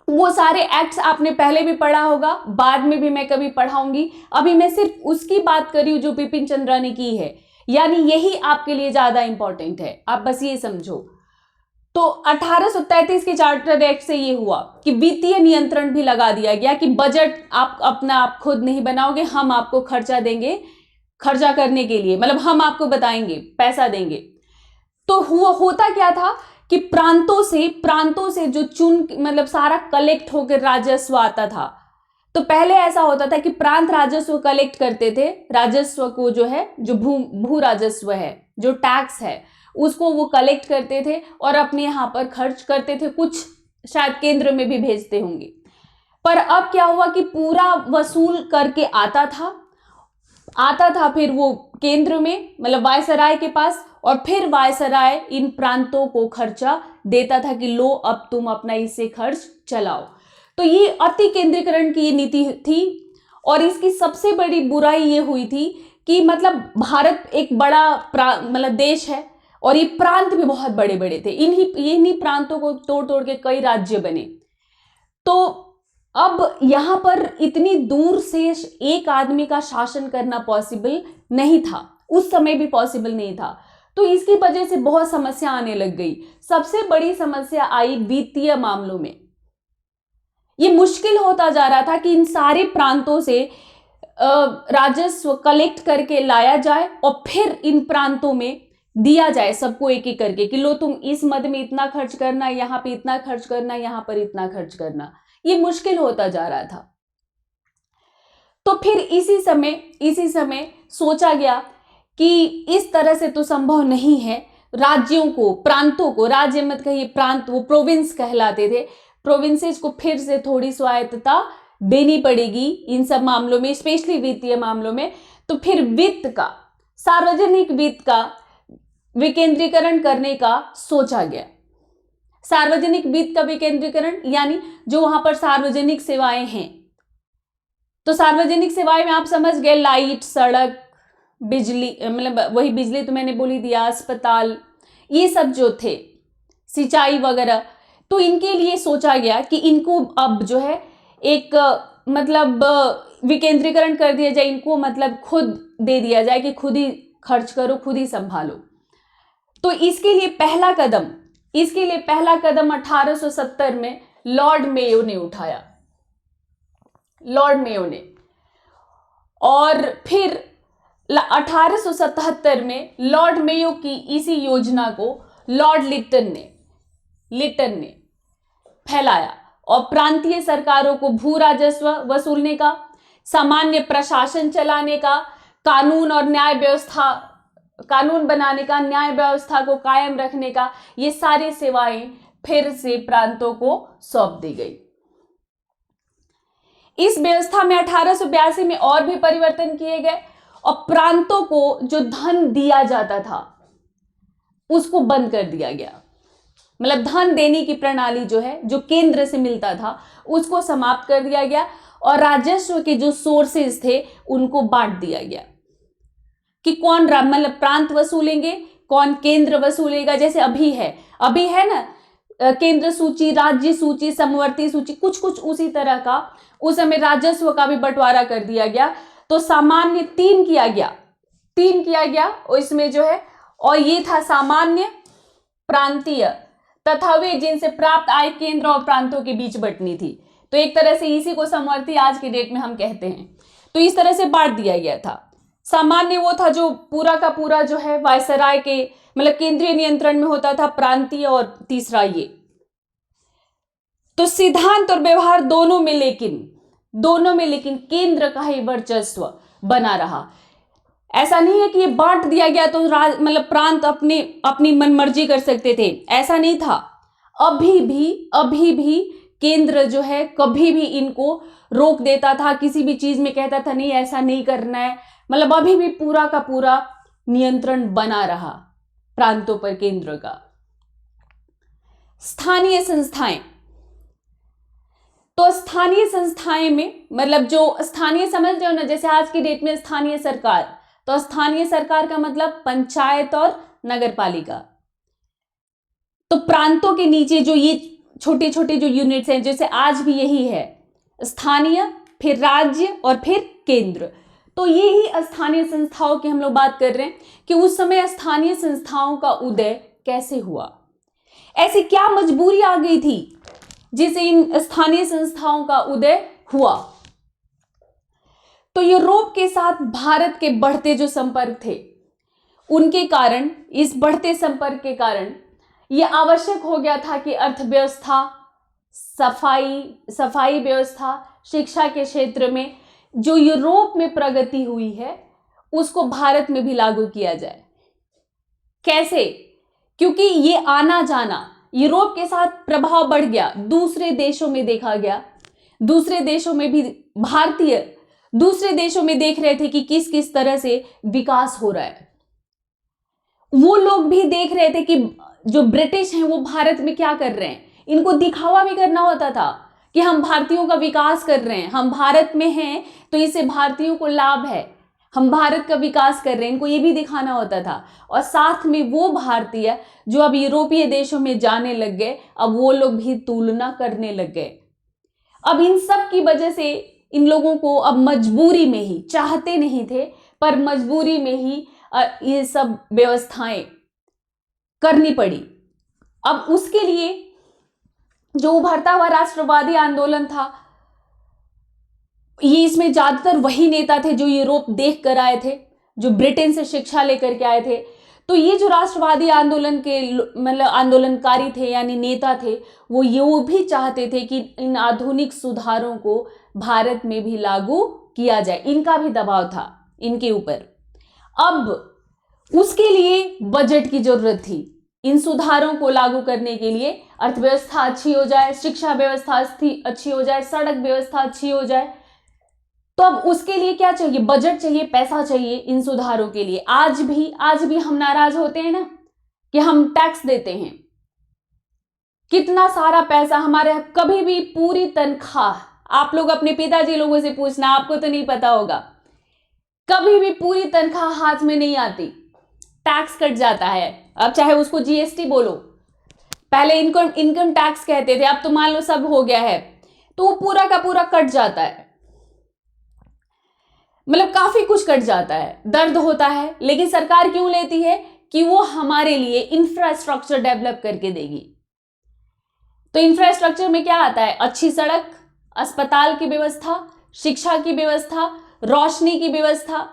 [SPEAKER 1] वो सारे एक्ट्स आपने पहले भी पढ़ा होगा, बाद में भी मैं कभी पढ़ाऊंगी। अभी मैं सिर्फ उसकी बात कर रही हूं जो बिपिन चंद्र ने की है, यानी यही आपके लिए ज्यादा इंपॉर्टेंट है, आप बस ये समझो। तो 1833 के चार्टर एक्ट से ये हुआ कि वित्तीय नियंत्रण भी लगा दिया गया कि बजट आप खुद नहीं बनाओगे, हम आपको खर्चा देंगे, खर्चा करने के लिए, मतलब हम आपको बताएंगे, पैसा देंगे। तो होता क्या था कि प्रांतों से जो मतलब सारा कलेक्ट होकर राजस्व आता था। तो पहले ऐसा होता था कि प्रांत राजस्व कलेक्ट करते थे, राजस्व को जो है, जो भू राजस्व है, जो टैक्स है, उसको वो कलेक्ट करते थे और अपने यहाँ पर खर्च करते थे, कुछ शायद केंद्र में भी भेजते होंगे। पर अब क्या हुआ कि पूरा वसूल करके आता था फिर वो केंद्र में, मतलब वायसराय के पास, और फिर वायसराय इन प्रांतों को खर्चा देता था कि लो अब तुम अपना इससे खर्च चलाओ। तो ये अति केंद्रीकरण की नीति थी, और इसकी सबसे बड़ी बुराई ये हुई थी कि मतलब भारत एक बड़ा मतलब देश है, और ये प्रांत भी बहुत बड़े बड़े थे, इन्हीं प्रांतों को तोड़ तोड़ के कई राज्य बने। तो अब यहां पर इतनी दूर से एक आदमी का शासन करना पॉसिबल नहीं था, उस समय भी पॉसिबल नहीं था। तो इसकी वजह से बहुत समस्या आने लग गई। सबसे बड़ी समस्या आई वित्तीय मामलों में। ये मुश्किल होता जा रहा था कि इन सारे प्रांतों से राजस्व कलेक्ट करके लाया जाए और फिर इन प्रांतों में दिया जाए सबको एक एक करके कि लो तुम इस मद में इतना खर्च करना, यहाँ पे इतना खर्च करना, यहाँ पर इतना खर्च करना। ये मुश्किल होता जा रहा था। तो फिर इसी समय सोचा गया कि इस तरह से तो संभव नहीं है, राज्यों को, प्रांतों को, राज्य मत कहिए, प्रांत, वो प्रोविंस कहलाते थे, प्रोविंसेस को फिर से थोड़ी स्वायत्तता देनी पड़ेगी इन सब मामलों में, स्पेशली वित्तीय मामलों में। तो फिर सार्वजनिक वित्त का विकेंद्रीकरण करने का सोचा गया। सार्वजनिक वित्त का विकेंद्रीकरण यानी जो वहां पर सार्वजनिक सेवाएं हैं, तो सार्वजनिक सेवाएं में आप समझ गए, लाइट, सड़क, बिजली, मतलब वही बिजली तो मैंने बोली दिया, अस्पताल, ये सब जो थे, सिंचाई वगैरह। तो इनके लिए सोचा गया कि इनको अब जो है एक मतलब विकेंद्रीकरण कर दिया जाए, इनको मतलब खुद दे दिया जाए कि खुद ही खर्च करो, खुद ही संभालो। तो इसके लिए पहला कदम 1870 में लॉर्ड मेयो ने उठाया, और फिर 1877 में लॉर्ड मेयो की इसी योजना को लॉर्ड लिटन ने फैलाया, और प्रांतीय सरकारों को भू राजस्व वसूलने का, सामान्य प्रशासन चलाने का, कानून बनाने का, न्याय व्यवस्था को कायम रखने का, ये सारी सेवाएं फिर से प्रांतों को सौंप दी गई। इस व्यवस्था में 1882 में और भी परिवर्तन किए गए, और प्रांतों को जो धन दिया जाता था उसको बंद कर दिया गया। मतलब धन देने की प्रणाली जो है, जो केंद्र से मिलता था, उसको समाप्त कर दिया गया, और राजस्व के जो सोर्सेज थे उनको बांट दिया गया कि कौन मतलब प्रांत वसूलेंगे, कौन केंद्र वसूलेगा। जैसे अभी है ना, केंद्र सूची, राज्य सूची, समवर्ती सूची, कुछ कुछ उसी तरह का उस समय राजस्व का भी बंटवारा कर दिया गया। तो सामान्य 3 किया गया और इसमें जो है, और ये था सामान्य, प्रांतीय तथा वे जिनसे प्राप्त आय केंद्र और प्रांतों के बीच बंटनी थी। तो एक तरह से इसी को समवर्ती आज की डेट में हम कहते हैं। तो इस तरह से बांट दिया गया था। सामान्य वो था जो पूरा का पूरा जो है वायसराय के मतलब केंद्रीय नियंत्रण में होता था, प्रांतीय और तीसरा ये। तो सिद्धांत और व्यवहार दोनों में लेकिन केंद्र का ही वर्चस्व बना रहा। ऐसा नहीं है कि ये बांट दिया गया तो मतलब प्रांत अपनी मनमर्जी कर सकते थे, ऐसा नहीं था। अभी भी केंद्र जो है कभी भी इनको रोक देता था, किसी भी चीज में कहता था नहीं ऐसा नहीं करना है। मतलब अभी भी पूरा का पूरा नियंत्रण बना रहा प्रांतों पर केंद्र का। स्थानीय संस्थाएं, तो स्थानीय संस्थाएं में मतलब जो स्थानीय समझ रहे हो ना, जैसे आज की डेट में स्थानीय सरकार, तो स्थानीय सरकार का मतलब पंचायत और नगर पालिका। तो प्रांतों के नीचे जो ये छोटे छोटे जो यूनिट्स हैं, जैसे आज भी यही है, स्थानीय, फिर राज्य और फिर केंद्र। तो ये ही स्थानीय संस्थाओं की हम लोग बात कर रहे हैं कि उस समय स्थानीय संस्थाओं का उदय कैसे हुआ, ऐसी क्या मजबूरी आ गई थी जिसे इन स्थानीय संस्थाओं का उदय हुआ। तो यूरोप के साथ भारत के बढ़ते जो संपर्क थे, उनके कारण, इस बढ़ते संपर्क के कारण यह आवश्यक हो गया था कि अर्थव्यवस्था, सफाई व्यवस्था, शिक्षा के क्षेत्र में जो यूरोप में प्रगति हुई है उसको भारत में भी लागू किया जाए। कैसे? क्योंकि ये आना जाना यूरोप के साथ प्रभाव बढ़ गया, दूसरे देशों में देखा गया, दूसरे देशों में भी भारतीय दूसरे देशों में देख रहे थे कि किस किस तरह से विकास हो रहा है। वो लोग भी देख रहे थे कि जो ब्रिटिश हैं वो भारत में क्या कर रहे हैं। इनको दिखावा भी करना होता था कि हम भारतीयों का विकास कर रहे हैं, हम भारत में हैं तो इससे भारतीयों को लाभ है, हम भारत का विकास कर रहे हैं, इनको ये भी दिखाना होता था। और साथ में वो भारतीय जो अब यूरोपीय देशों में जाने लग गए, अब वो लोग भी तुलना करने लग गए। अब इन सब की वजह से इन लोगों को अब मजबूरी में ही, चाहते नहीं थे पर मजबूरी में ही ये सब व्यवस्थाएं करनी पड़ी। अब उसके लिए जो उभरता हुआ राष्ट्रवादी आंदोलन था, ये इसमें ज्यादातर वही नेता थे जो यूरोप देख कर आए थे, जो ब्रिटेन से शिक्षा लेकर के आए थे। तो ये जो राष्ट्रवादी आंदोलन के मतलब आंदोलनकारी थे यानी नेता थे, वो ये भी चाहते थे कि इन आधुनिक सुधारों को भारत में भी लागू किया जाए। इनका भी दबाव था इनके ऊपर। अब उसके लिए बजट की जरूरत थी। इन सुधारों को लागू करने के लिए अर्थव्यवस्था अच्छी हो जाए, शिक्षा व्यवस्था अच्छी हो जाए, सड़क व्यवस्था अच्छी हो जाए। तो अब उसके लिए क्या चाहिए? बजट चाहिए, पैसा चाहिए इन सुधारों के लिए। आज भी हम नाराज होते हैं ना कि हम टैक्स देते हैं, कितना सारा पैसा हमारे, कभी भी पूरी तनख्वाह, आप लोग अपने पिताजी लोगों से पूछना, आपको तो नहीं पता होगा, कभी भी पूरी तनख्वाह हाथ में नहीं आती, टैक्स कट जाता है। अब चाहे उसको जीएसटी बोलो, पहले इनकम टैक्स कहते थे, अब तो मान लो सब हो गया है, तो वो पूरा का पूरा कट जाता है। मतलब काफी कुछ कट जाता है, दर्द होता है। लेकिन सरकार क्यों लेती है? कि वो हमारे लिए इंफ्रास्ट्रक्चर डेवलप करके देगी। तो इंफ्रास्ट्रक्चर में क्या आता है? अच्छी सड़क, अस्पताल की व्यवस्था, शिक्षा की व्यवस्था, रोशनी की व्यवस्था,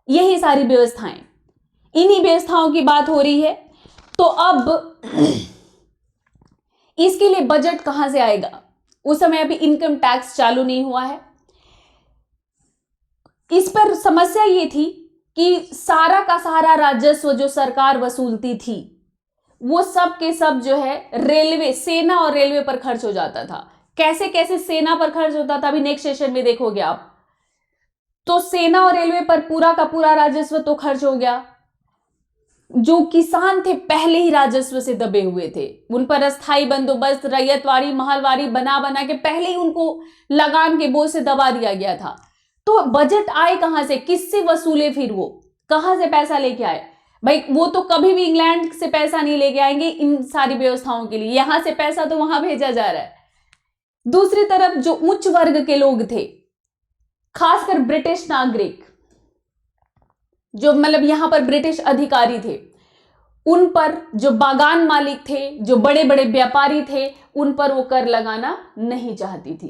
[SPEAKER 1] यही सारी व्यवस्थाएं, इन्हीं व्यवस्थाओं की बात हो रही है। तो अब इसके लिए बजट कहां से आएगा? उस समय अभी इनकम टैक्स चालू नहीं हुआ है। इस पर समस्या ये थी कि सारा का सारा राजस्व जो सरकार वसूलती थी वो सब के सब जो है रेलवे, सेना और रेलवे पर खर्च हो जाता था। कैसे कैसे सेना पर खर्च होता था अभी नेक्स्ट सेशन में देखोगे आप। तो सेना और रेलवे पर पूरा का पूरा राजस्व तो खर्च हो गया। जो किसान थे पहले ही राजस्व से दबे हुए थे, उन पर अस्थायी बंदोबस्त, रैयतवाड़ी, महलवाड़ी बना के पहले ही उनको लगान के बोझ से दबा दिया गया था। तो बजट आए कहां से? किससे वसूले? फिर वो कहां से पैसा लेके आए? भाई वो तो कभी भी इंग्लैंड से पैसा नहीं लेके आएंगे इन सारी व्यवस्थाओं के लिए, यहां से पैसा तो वहां भेजा जा रहा है। दूसरी तरफ जो उच्च वर्ग के लोग थे, खासकर ब्रिटिश नागरिक, जो मतलब यहां पर ब्रिटिश अधिकारी थे, उन पर, जो बागान मालिक थे, जो बड़े बड़े व्यापारी थे, उन पर वो कर लगाना नहीं चाहती थी।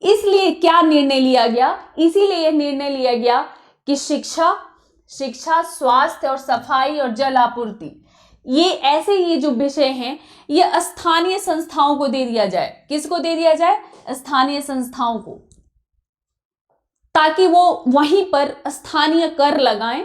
[SPEAKER 1] इसलिए क्या निर्णय लिया गया? इसीलिए यह निर्णय लिया गया कि शिक्षा, स्वास्थ्य और सफाई और जल आपूर्ति, ये जो विषय हैं, ये स्थानीय संस्थाओं को दे दिया जाए। किसको दे दिया जाए? स्थानीय संस्थाओं को, ताकि वो वहीं पर स्थानीय कर लगाएं।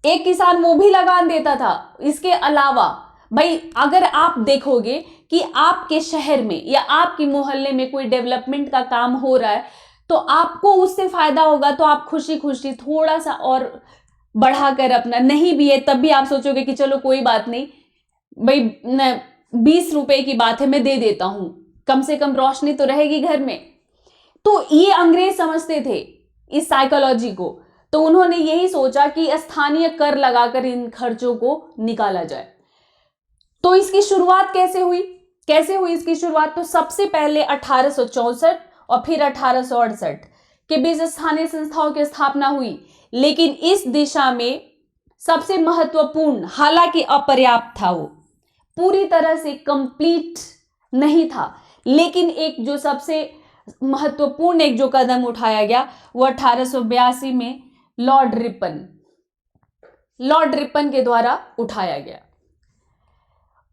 [SPEAKER 1] एक किसान वो भी लगान देता था। इसके अलावा भाई अगर आप देखोगे कि आपके शहर में या आपके मोहल्ले में कोई डेवलपमेंट का काम हो रहा है, तो आपको उससे फायदा होगा, तो आप खुशी खुशी थोड़ा सा और बढ़ाकर अपना, नहीं भी है तब भी आप सोचोगे कि चलो कोई बात नहीं भाई, 20 रुपए की बात है मैं दे देता हूं, कम से कम रोशनी तो रहेगी घर में। तो ये अंग्रेज समझते थे इस साइकोलॉजी को, तो उन्होंने यही सोचा कि स्थानीय कर लगाकर इन खर्चों को निकाला जाए। तो इसकी शुरुआत कैसे हुई इसकी शुरुआत? तो सबसे पहले 1864 और फिर 1868 के बीच स्थानीय संस्थाओं की स्थापना हुई। लेकिन इस दिशा में सबसे महत्वपूर्ण, हालांकि अपर्याप्त था, वो पूरी तरह से कंप्लीट नहीं था, लेकिन एक जो सबसे महत्वपूर्ण एक जो कदम उठाया गया वो 1882 में लॉर्ड रिपन के द्वारा उठाया गया,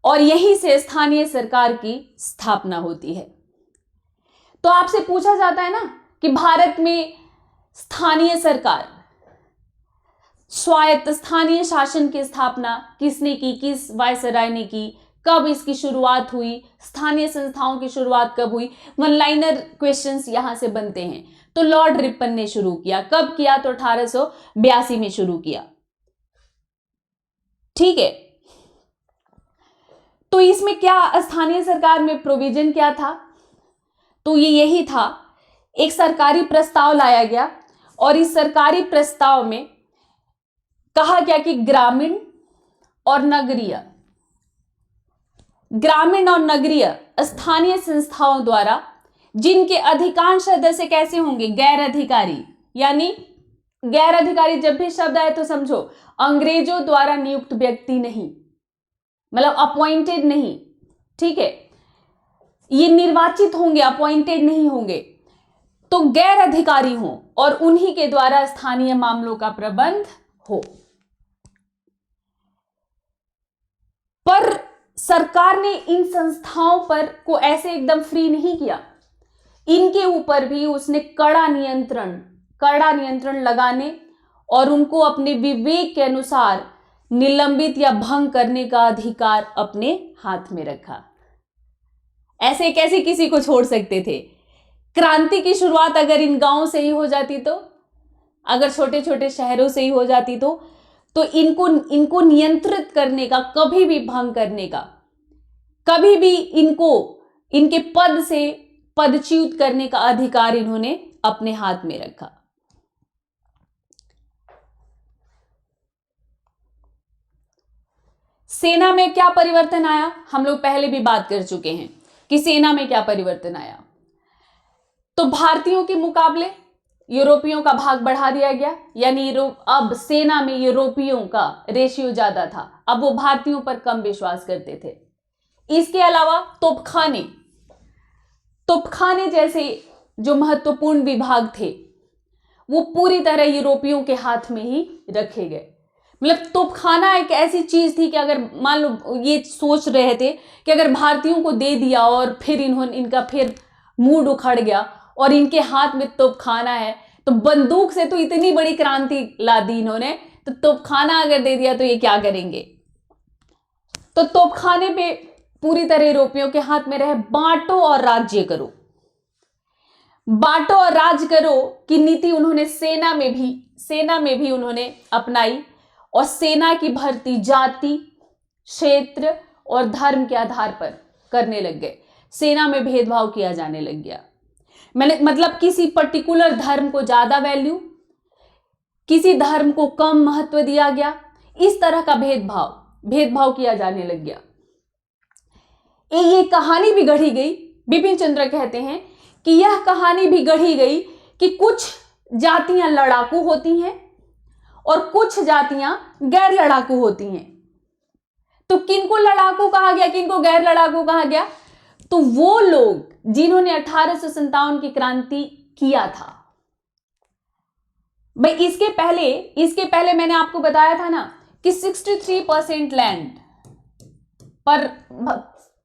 [SPEAKER 1] और यहीं से स्थानीय सरकार की स्थापना होती है। तो आपसे पूछा जाता है ना कि भारत में स्थानीय सरकार, स्वायत्त स्थानीय शासन की स्थापना किसने की, किस वायसराय ने की, कब इसकी शुरुआत हुई, स्थानीय संस्थाओं की शुरुआत कब हुई? वन लाइनर क्वेश्चंस यहां से बनते हैं। तो लॉर्ड रिपन ने शुरू किया। कब किया? तो 1882 में शुरू किया। ठीक है, तो इसमें क्या स्थानीय सरकार में प्रोविजन क्या था? तो ये यही था, एक सरकारी प्रस्ताव लाया गया, और इस सरकारी प्रस्ताव में कहा गया कि ग्रामीण और नगरीय स्थानीय संस्थाओं द्वारा, जिनके अधिकांश सदस्य कैसे होंगे? गैर अधिकारी। यानी गैर अधिकारी जब भी शब्द आए तो समझो अंग्रेजों द्वारा नियुक्त व्यक्ति नहीं, मतलब अपॉइंटेड नहीं, ठीक है, ये निर्वाचित होंगे, अपॉइंटेड नहीं होंगे, तो गैर अधिकारी हो और उन्हीं के द्वारा स्थानीय मामलों का प्रबंध हो। पर सरकार ने इन संस्थाओं पर को ऐसे एकदम फ्री नहीं किया, इनके ऊपर भी उसने कड़ा नियंत्रण लगाने और उनको अपने विवेक के अनुसार निलंबित या भंग करने का अधिकार अपने हाथ में रखा। ऐसे कैसे किसी को छोड़ सकते थे? क्रांति की शुरुआत अगर इन गांवों से ही हो जाती, तो अगर छोटे छोटे शहरों से ही हो जाती, तो इनको नियंत्रित करने का, कभी भी भंग करने का, कभी भी इनके पद से पदच्युत करने का अधिकार इन्होंने अपने हाथ में रखा। सेना में क्या परिवर्तन आया? हम लोग पहले भी बात कर चुके हैं कि सेना में क्या परिवर्तन आया। तो भारतीयों के मुकाबले यूरोपियों का भाग बढ़ा दिया गया, यानी अब सेना में यूरोपियों का रेशियो ज्यादा था, अब वो भारतीयों पर कम विश्वास करते थे। इसके अलावा तोपखाने जैसे जो महत्वपूर्ण विभाग थे वो पूरी तरह यूरोपियों के हाथ में ही रखे गए। मतलब तोपखाना एक ऐसी चीज थी कि अगर मान लो ये सोच रहे थे कि अगर भारतीयों को दे दिया और फिर इनका फिर मूड उखड़ गया और इनके हाथ में तोपखाना है, तो बंदूक से तो इतनी बड़ी क्रांति ला दी इन्होंने, तो तोपखाना अगर दे दिया तो ये क्या करेंगे? तो तोपखाने पे पूरी तरह यूरोपियों के हाथ में रहे। बांटो और राज्य करो की नीति उन्होंने सेना में भी उन्होंने अपनाई, और सेना की भर्ती जाति, क्षेत्र और धर्म के आधार पर करने लग गए। सेना में भेदभाव किया जाने लग गया। मतलब किसी पर्टिकुलर धर्म को ज्यादा वैल्यू, किसी धर्म को कम महत्व दिया गया, इस तरह का भेदभाव किया जाने लग गया। ये कहानी भी गढ़ी गई, बिपिन चंद्र कहते हैं कि यह कहानी भी गढ़ी गई कि कुछ जातियां लड़ाकू होती हैं और कुछ जातियां गैर लड़ाकू होती हैं। तो किनको लड़ाकू कहा गया, किनको गैर लड़ाकू कहा गया? तो वो लोग जिन्होंने 1857 की क्रांति किया था। भाई इसके पहले मैंने आपको बताया था ना कि 63% लैंड पर,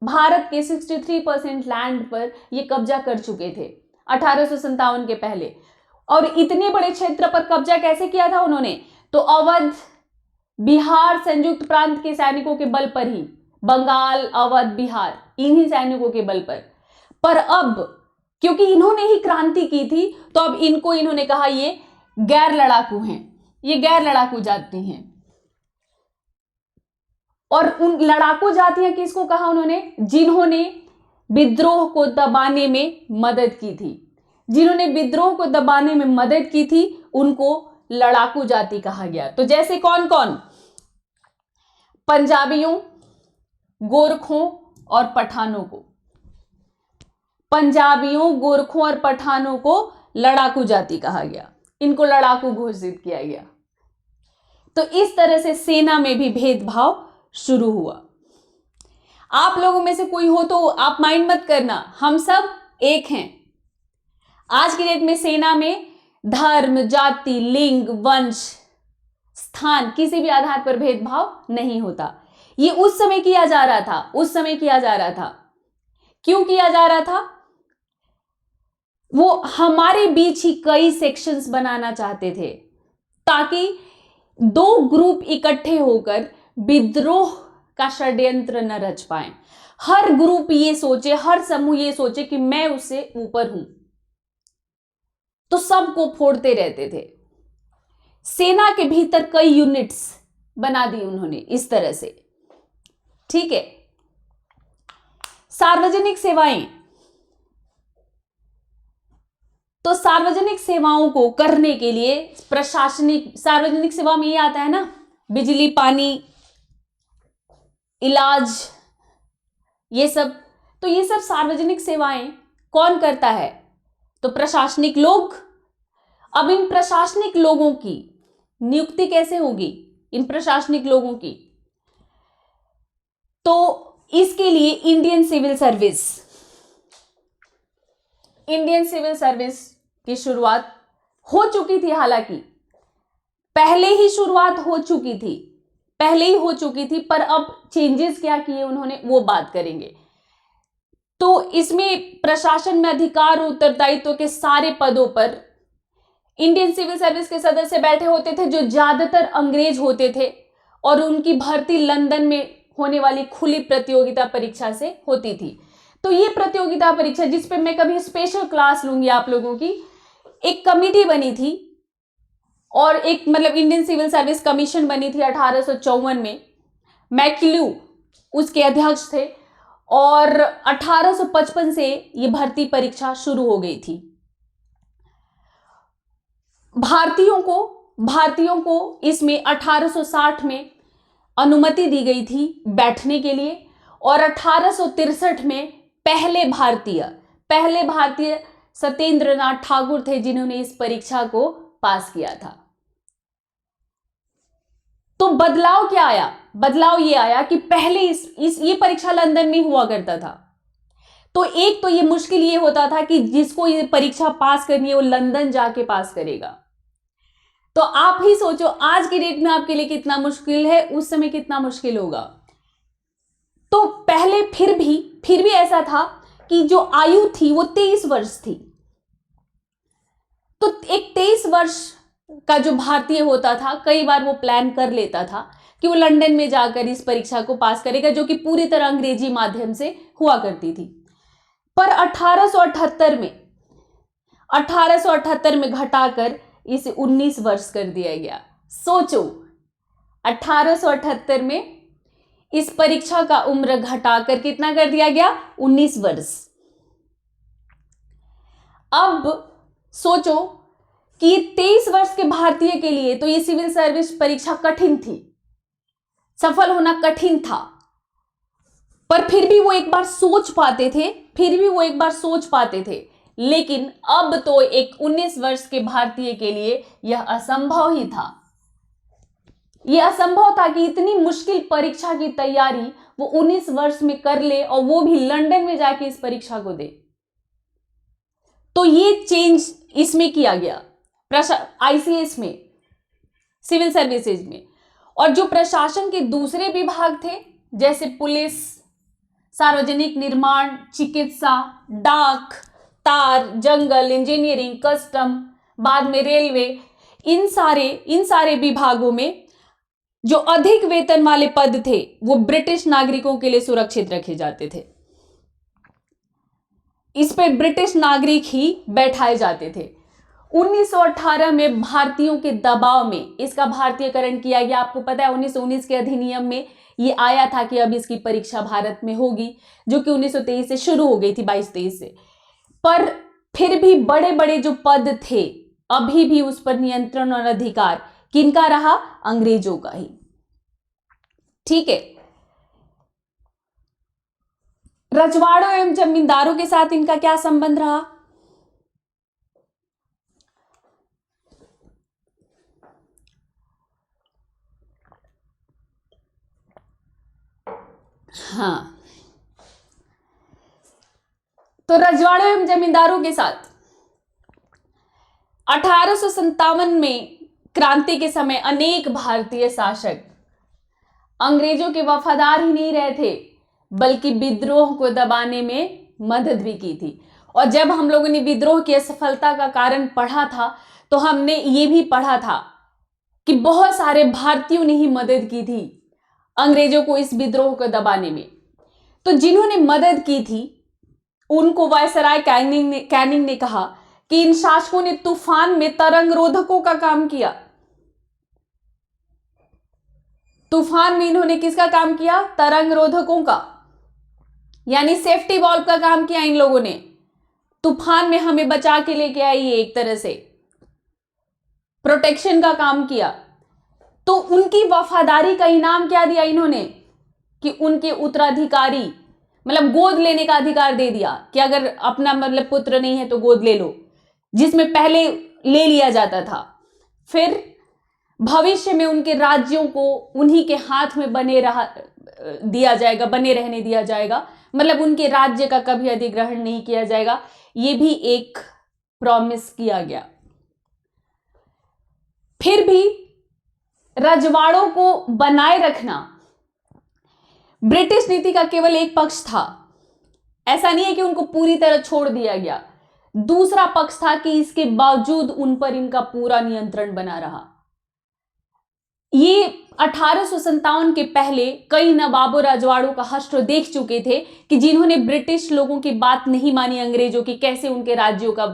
[SPEAKER 1] भारत के 63% लैंड पर ये कब्जा कर चुके थे 1857 के पहले। और इतने बड़े क्षेत्र पर कब्जा कैसे किया था उन्होंने? तो अवध, बिहार संयुक्त प्रांत के सैनिकों के बल पर ही, बंगाल, अवध, बिहार, इन्हीं सैनिकों के बल पर अब क्योंकि इन्होंने ही क्रांति की थी, तो अब इन्होंने कहा ये गैर लड़ाकू हैं, ये गैर लड़ाकू जाति हैं। और उन लड़ाकू जातियां किसको कहा उन्होंने? जिन्होंने विद्रोह को दबाने में मदद की थी, जिन्होंने विद्रोह को दबाने में मदद की थी उनको लड़ाकू जाति कहा गया। तो जैसे कौन कौन? पंजाबियों, गोरखों और पठानों को, पंजाबियों, गोरखों और पठानों को लड़ाकू जाति कहा गया, इनको लड़ाकू घोषित किया गया। तो इस तरह से सेना में भी भेदभाव शुरू हुआ। आप लोगों में से कोई हो तो आप माइंड मत करना, हम सब एक हैं। आज की डेट में सेना में धर्म, जाति, लिंग, वंश, स्थान, किसी भी आधार पर भेदभाव नहीं होता। ये उस समय किया जा रहा था, क्यों किया जा रहा था? वो हमारे बीच ही कई सेक्शंस बनाना चाहते थे ताकि दो ग्रुप इकट्ठे होकर विद्रोह का षड्यंत्र न रच पाए। हर ग्रुप ये सोचे, हर समूह ये सोचे कि मैं उससे ऊपर हूं, तो सबको फोड़ते रहते थे। सेना के भीतर कई यूनिट्स बना दी उन्होंने इस तरह से। ठीक है, सार्वजनिक सेवाएं, तो सार्वजनिक सेवाओं को करने के लिए सार्वजनिक सेवा में ये आता है ना, बिजली, पानी, इलाज, ये सब। तो ये सब सार्वजनिक सेवाएं कौन करता है? तो प्रशासनिक लोग। अब इन प्रशासनिक लोगों की नियुक्ति कैसे होगी? इन प्रशासनिक लोगों की, तो इसके लिए इंडियन सिविल सर्विस की शुरुआत हो चुकी थी। हालांकि पहले ही हो चुकी थी, पर अब चेंजेस क्या किए उन्होंने वो बात करेंगे। तो इसमें प्रशासन में अधिकार और उत्तरदायित्व के सारे पदों पर इंडियन सिविल सर्विस के सदस्य बैठे होते थे, जो ज्यादातर अंग्रेज होते थे, और उनकी भर्ती लंदन में होने वाली खुली प्रतियोगिता परीक्षा से होती थी। तो ये प्रतियोगिता परीक्षा, जिस पे मैं कभी स्पेशल क्लास लूंगी आप लोगों की, एक कमिटी बनी थी और एक इंडियन सिविल सर्विस कमीशन बनी थी 1854 में। मैक्ल्यू उसके अध्यक्ष थे और 1855 से ये भर्ती परीक्षा शुरू हो गई थी। भारतीयों को इसमें 1860 में अनुमति दी गई थी बैठने के लिए, और 1863 में पहले भारतीय सत्येंद्र नाथ ठाकुर थे जिन्होंने इस परीक्षा को पास किया था। तो बदलाव क्या आया? बदलाव ये आया कि पहले ये परीक्षा लंदन में हुआ करता था। तो एक तो ये मुश्किल ये होता था कि जिसको ये परीक्षा पास करनी है वो लंदन जाके पास करेगा। तो आप ही सोचो आज की डेट में आपके लिए कितना मुश्किल है, उस समय कितना मुश्किल होगा। तो पहले फिर भी ऐसा था कि जो आयु थी वो 23 वर्ष थी। तो एक 23 वर्ष का जो भारतीय होता था, कई बार वो प्लान कर लेता था कि वो लंदन में जाकर इस परीक्षा को पास करेगा, जो कि पूरी तरह अंग्रेजी माध्यम से हुआ करती थी। पर 1878 में घटाकर इसे 19 वर्ष कर दिया गया। सोचो, 1878 में इस परीक्षा का उम्र घटाकर कितना कर दिया गया? 19 वर्ष। अब सोचो कि 23 वर्ष के भारतीय के लिए तो ये सिविल सर्विस परीक्षा कठिन थी, सफल होना कठिन था, पर फिर भी वो एक बार सोच पाते थे। लेकिन अब तो एक 19 वर्ष के भारतीय के लिए यह असंभव ही था। यह असंभव था कि इतनी मुश्किल परीक्षा की तैयारी वो 19 वर्ष में कर ले, और वो भी लंदन में जाके इस परीक्षा को दे। तो ये चेंज इसमें किया गया, आईसीएस में, सिविल सर्विसेज में। और जो प्रशासन के दूसरे विभाग थे, जैसे पुलिस, सार्वजनिक निर्माण, चिकित्सा, डाक, तार, जंगल, इंजीनियरिंग, कस्टम, बाद में रेलवे, इन सारे विभागों में जो अधिक वेतन वाले पद थे वो ब्रिटिश नागरिकों के लिए सुरक्षित रखे जाते थे। इस पे ब्रिटिश नागरिक ही बैठाए जाते थे। 1918 में भारतीयों के दबाव में इसका भारतीयकरण किया गया। आपको पता है 1919 के अधिनियम में ये आया था कि अब इसकी परीक्षा भारत में होगी, जो कि 1923 से शुरू हो गई थी, 22-23 से। पर फिर भी बड़े बड़े जो पद थे, अभी भी उस पर नियंत्रण और अधिकार किनका रहा? अंग्रेजों का ही। ठीक है। रजवाड़ों एवं जमींदारों के साथ इनका क्या संबंध रहा? हाँ, तो रजवाड़ों एवं जमींदारों के साथ 1857 में क्रांति के समय अनेक भारतीय शासक अंग्रेजों के वफादार ही नहीं रहे थे, बल्कि विद्रोह को दबाने में मदद भी की थी। और जब हम लोगों ने विद्रोह की असफलता का कारण पढ़ा था, तो हमने ये भी पढ़ा था कि बहुत सारे भारतीयों ने ही मदद की थी अंग्रेजों को इस विद्रोह को दबाने में। तो जिन्होंने मदद की थी उनको वायसराय कैनिंग ने कहा कि इन शासकों ने तूफान में तरंग रोधकों का काम किया। तूफान में इन्होंने किसका काम किया? तरंग रोधकों का, यानी सेफ्टी वॉल्व का काम किया इन लोगों ने। तूफान में हमें बचा के लेके आई, ये एक तरह से प्रोटेक्शन का काम किया। तो उनकी वफादारी का इनाम क्या दिया इन्होंने? कि उनके उत्तराधिकारी, मतलब गोद लेने का अधिकार दे दिया कि अगर अपना मतलब पुत्र नहीं है तो गोद ले लो, जिसमें पहले ले लिया जाता था। फिर भविष्य में उनके राज्यों को उन्हीं के हाथ में बने रहने दिया जाएगा, मतलब उनके राज्य का कभी अधिग्रहण नहीं किया जाएगा। ये भी एक प्रॉमिस किया गया। फिर भी रजवाड़ों को बनाए रखना ब्रिटिश नीति का केवल एक पक्ष था। ऐसा नहीं है कि उनको पूरी तरह छोड़ दिया गया। दूसरा पक्ष था कि इसके बावजूद उन पर इनका पूरा नियंत्रण बना रहा। ये 1857 के पहले कई नवाबों रजवाड़ों का हश्र देख चुके थे कि जिन्होंने ब्रिटिश लोगों की बात नहीं मानी अंग्रेजों की, कैसे उनके राज्यों का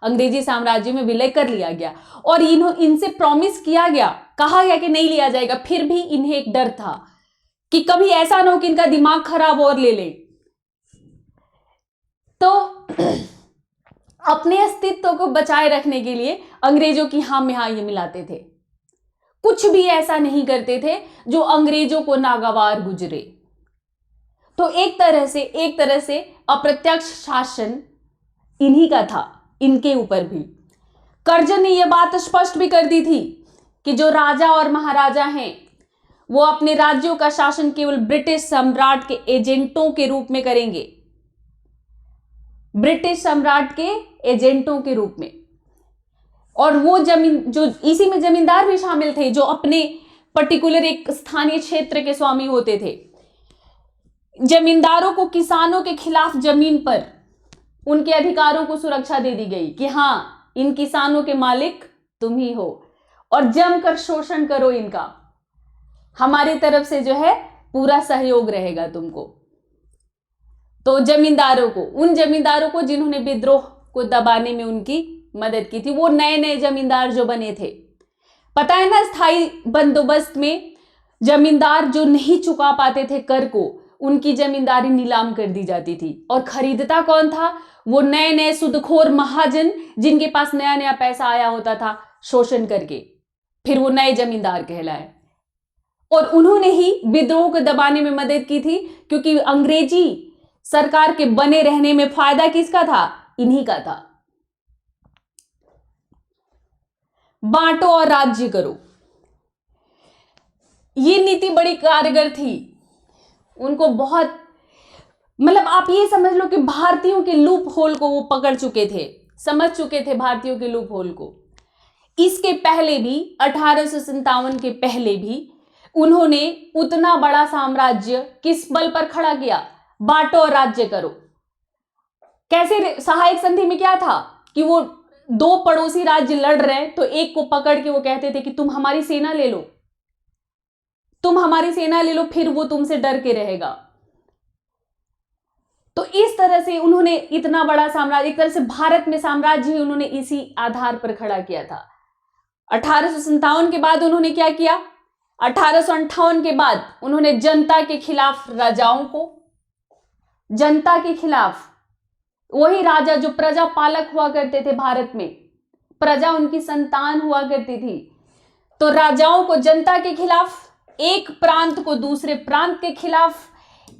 [SPEAKER 1] अंग्रेजी साम्राज्य में विलय कर लिया गया। और इनसे प्रॉमिस किया गया, कहा गया कि नहीं लिया जाएगा। फिर भी इन्हें एक डर था कि कभी ऐसा ना हो कि इनका दिमाग खराब और ले ले। तो अपने अस्तित्व को बचाए रखने के लिए अंग्रेजों की हाँ में हाँ ये मिलाते थे। कुछ भी ऐसा नहीं करते थे जो अंग्रेजों को नागवार गुजरे। तो एक तरह से अप्रत्यक्ष शासन इन्हीं का था, इनके ऊपर भी। कर्जन ने यह बात स्पष्ट भी कर दी थी कि जो राजा और महाराजा हैं वो अपने राज्यों का शासन केवल ब्रिटिश सम्राट के एजेंटों के रूप में करेंगे, ब्रिटिश सम्राट के एजेंटों के रूप में। और वो जो इसी में जमींदार भी शामिल थे, जो अपने पर्टिकुलर एक स्थानीय क्षेत्र के स्वामी होते थे। जमींदारों को किसानों के खिलाफ जमीन पर उनके अधिकारों को सुरक्षा दे दी गई कि हाँ, इन किसानों के मालिक तुम ही हो और जमकर शोषण करो इनका, हमारी तरफ से जो है पूरा सहयोग रहेगा तुमको। तो उन जमींदारों को जिन्होंने विद्रोह को दबाने में उनकी मदद की थी, वो नए नए जमींदार जो बने थे, पता है ना, स्थायी बंदोबस्त में जमींदार जो नहीं चुका पाते थे कर को, उनकी जमींदारी नीलाम कर दी जाती थी। और खरीदता कौन था? वो नए नए सुदखोर महाजन, जिनके पास नया नया पैसा आया होता था शोषण करके, फिर वो नए जमींदार कहलाए। और उन्होंने ही विद्रोह को दबाने में मदद की थी, क्योंकि अंग्रेजी सरकार के बने रहने में फायदा किसका था? इन्हीं का था। बांटो और राज्य करो, ये नीति बड़ी कारगर थी। उनको बहुत, मतलब आप ये समझ लो कि भारतीयों के लूप होल को वो पकड़ चुके थे, समझ चुके थे भारतीयों के लूप होल को। इसके पहले भी 1857 के पहले भी उन्होंने उतना बड़ा साम्राज्य किस बल पर खड़ा किया? बांटो और राज्य करो। कैसे? सहायक संधि में क्या था कि वो दो पड़ोसी राज्य लड़ रहे हैं, तो एक को पकड़ के वो कहते थे कि तुम हमारी सेना ले लो, तुम हमारी सेना ले लो, फिर वो तुमसे डर के रहेगा। तो इस तरह से उन्होंने इतना बड़ा साम्राज्य, एक तरह से भारत में साम्राज्य ही उन्होंने इसी आधार पर खड़ा किया था। 1857 के बाद उन्होंने क्या किया? 1858 के बाद उन्होंने जनता के खिलाफ राजाओं को, जनता के खिलाफ, वही राजा जो प्रजा पालक हुआ करते थे भारत में, प्रजा उनकी संतान हुआ करती थी, तो राजाओं को जनता के खिलाफ, एक प्रांत को दूसरे प्रांत के खिलाफ,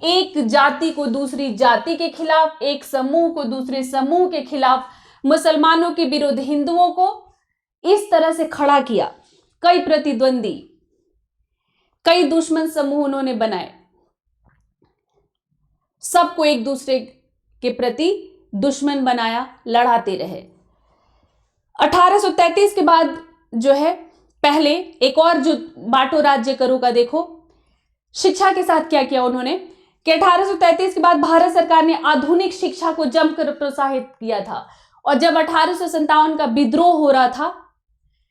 [SPEAKER 1] एक जाति को दूसरी जाति के खिलाफ, एक समूह को दूसरे समूह के खिलाफ, मुसलमानों के विरुद्ध हिंदुओं को, इस तरह से खड़ा किया। कई प्रतिद्वंदी, कई दुश्मन समूह उन्होंने बनाए, सबको एक दूसरे के प्रति दुश्मन बनाया, लड़ाते रहे। 1833 के बाद जो है, पहले एक और जो बांटो राज्य करो का देखो, शिक्षा के साथ क्या किया उन्होंने कि 1833 के बाद भारत सरकार ने आधुनिक शिक्षा को जमकर प्रोत्साहित किया था। और जब 1857 का विद्रोह हो रहा था,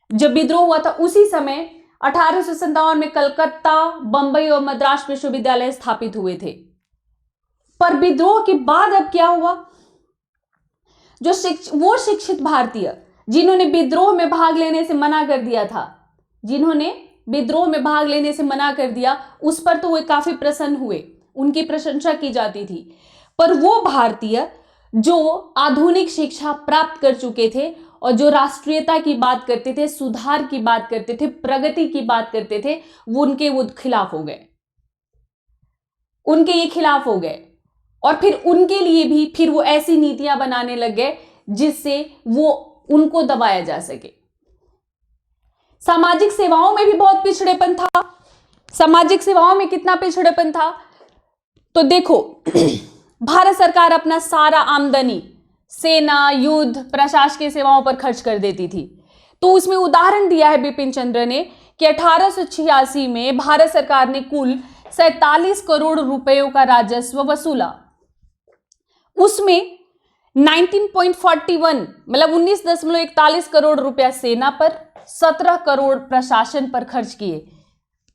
[SPEAKER 1] जब विद्रोह हुआ था, उसी समय 1857 में कलकत्ता, बंबई और मद्रास विश्वविद्यालय स्थापित हुए थे। पर विद्रोह के बाद अब क्या हुआ? जो वो शिक्षित भारतीय जिन्होंने विद्रोह में भाग लेने से मना कर दिया था, जिन्होंने विद्रोह में भाग लेने से मना कर दिया, उस पर तो वे काफी प्रसन्न हुए, उनकी प्रशंसा की जाती थी। पर वो भारतीय जो आधुनिक शिक्षा प्राप्त कर चुके थे और जो राष्ट्रीयता की बात करते थे, सुधार की बात करते थे, प्रगति की बात करते थे, वो खिलाफ हो गए, उनके ये खिलाफ हो गए। और फिर उनके लिए भी फिर वो ऐसी नीतियां बनाने लग गए जिससे वो उनको दबाया जा सके। सामाजिक सेवाओं में भी बहुत पिछड़ेपन था। सामाजिक सेवाओं में कितना पिछड़ेपन था तो देखो, भारत सरकार अपना सारा आमदनी सेना, युद्ध, प्रशासकीय सेवाओं पर खर्च कर देती थी। तो उसमें उदाहरण दिया है बिपिन चंद्र ने कि 1886 में भारत सरकार ने कुल 47 करोड़ रुपयों का राजस्व वसूला। उसमें 19.41 मतलब 19.41 करोड़ रुपया सेना पर, 17 करोड़ प्रशासन पर खर्च किए।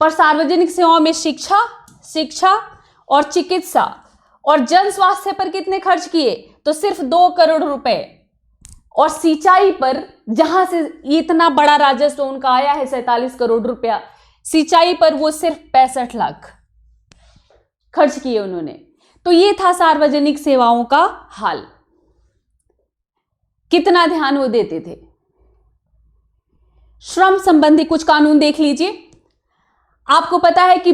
[SPEAKER 1] पर सार्वजनिक सेवाओं में शिक्षा और चिकित्सा और जन स्वास्थ्य पर कितने खर्च किए? तो सिर्फ 2 करोड़ रुपए। और सिंचाई पर, जहां से इतना बड़ा राजस्व उनका आया है 47 करोड़ रुपया, सिंचाई पर वो सिर्फ 65 लाख खर्च किए उन्होंने। तो ये था सार्वजनिक सेवाओं का हाल, कितना ध्यान वो देते थे। श्रम संबंधी कुछ कानून देख लीजिए। आपको पता है कि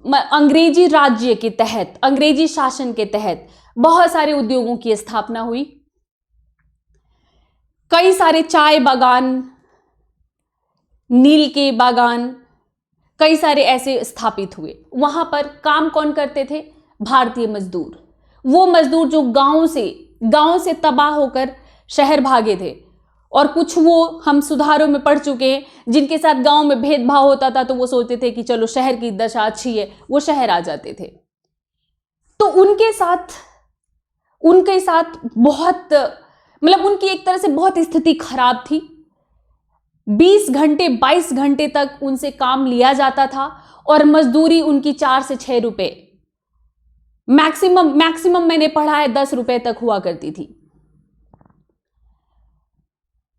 [SPEAKER 1] अंग्रेजी राज्य के तहत, अंग्रेजी शासन के तहत बहुत सारे उद्योगों की स्थापना हुई। कई सारे चाय बागान, नील के बागान, कई सारे ऐसे स्थापित हुए। वहां पर काम कौन करते थे? भारतीय मजदूर। वो मजदूर जो गांव से तबाह होकर शहर भागे थे। और कुछ वो हम सुधारों में पढ़ चुके हैं, जिनके साथ गांव में भेदभाव होता था तो वो सोचते थे कि चलो शहर की दशा अच्छी है, वो शहर आ जाते थे। तो उनके साथ बहुत, मतलब उनकी एक तरह से बहुत स्थिति खराब थी। 20 घंटे 22 घंटे तक उनसे काम लिया जाता था और मजदूरी उनकी 4 से 6 रुपए, मैक्सिमम मैंने पढ़ा है 10 रुपए तक हुआ करती थी।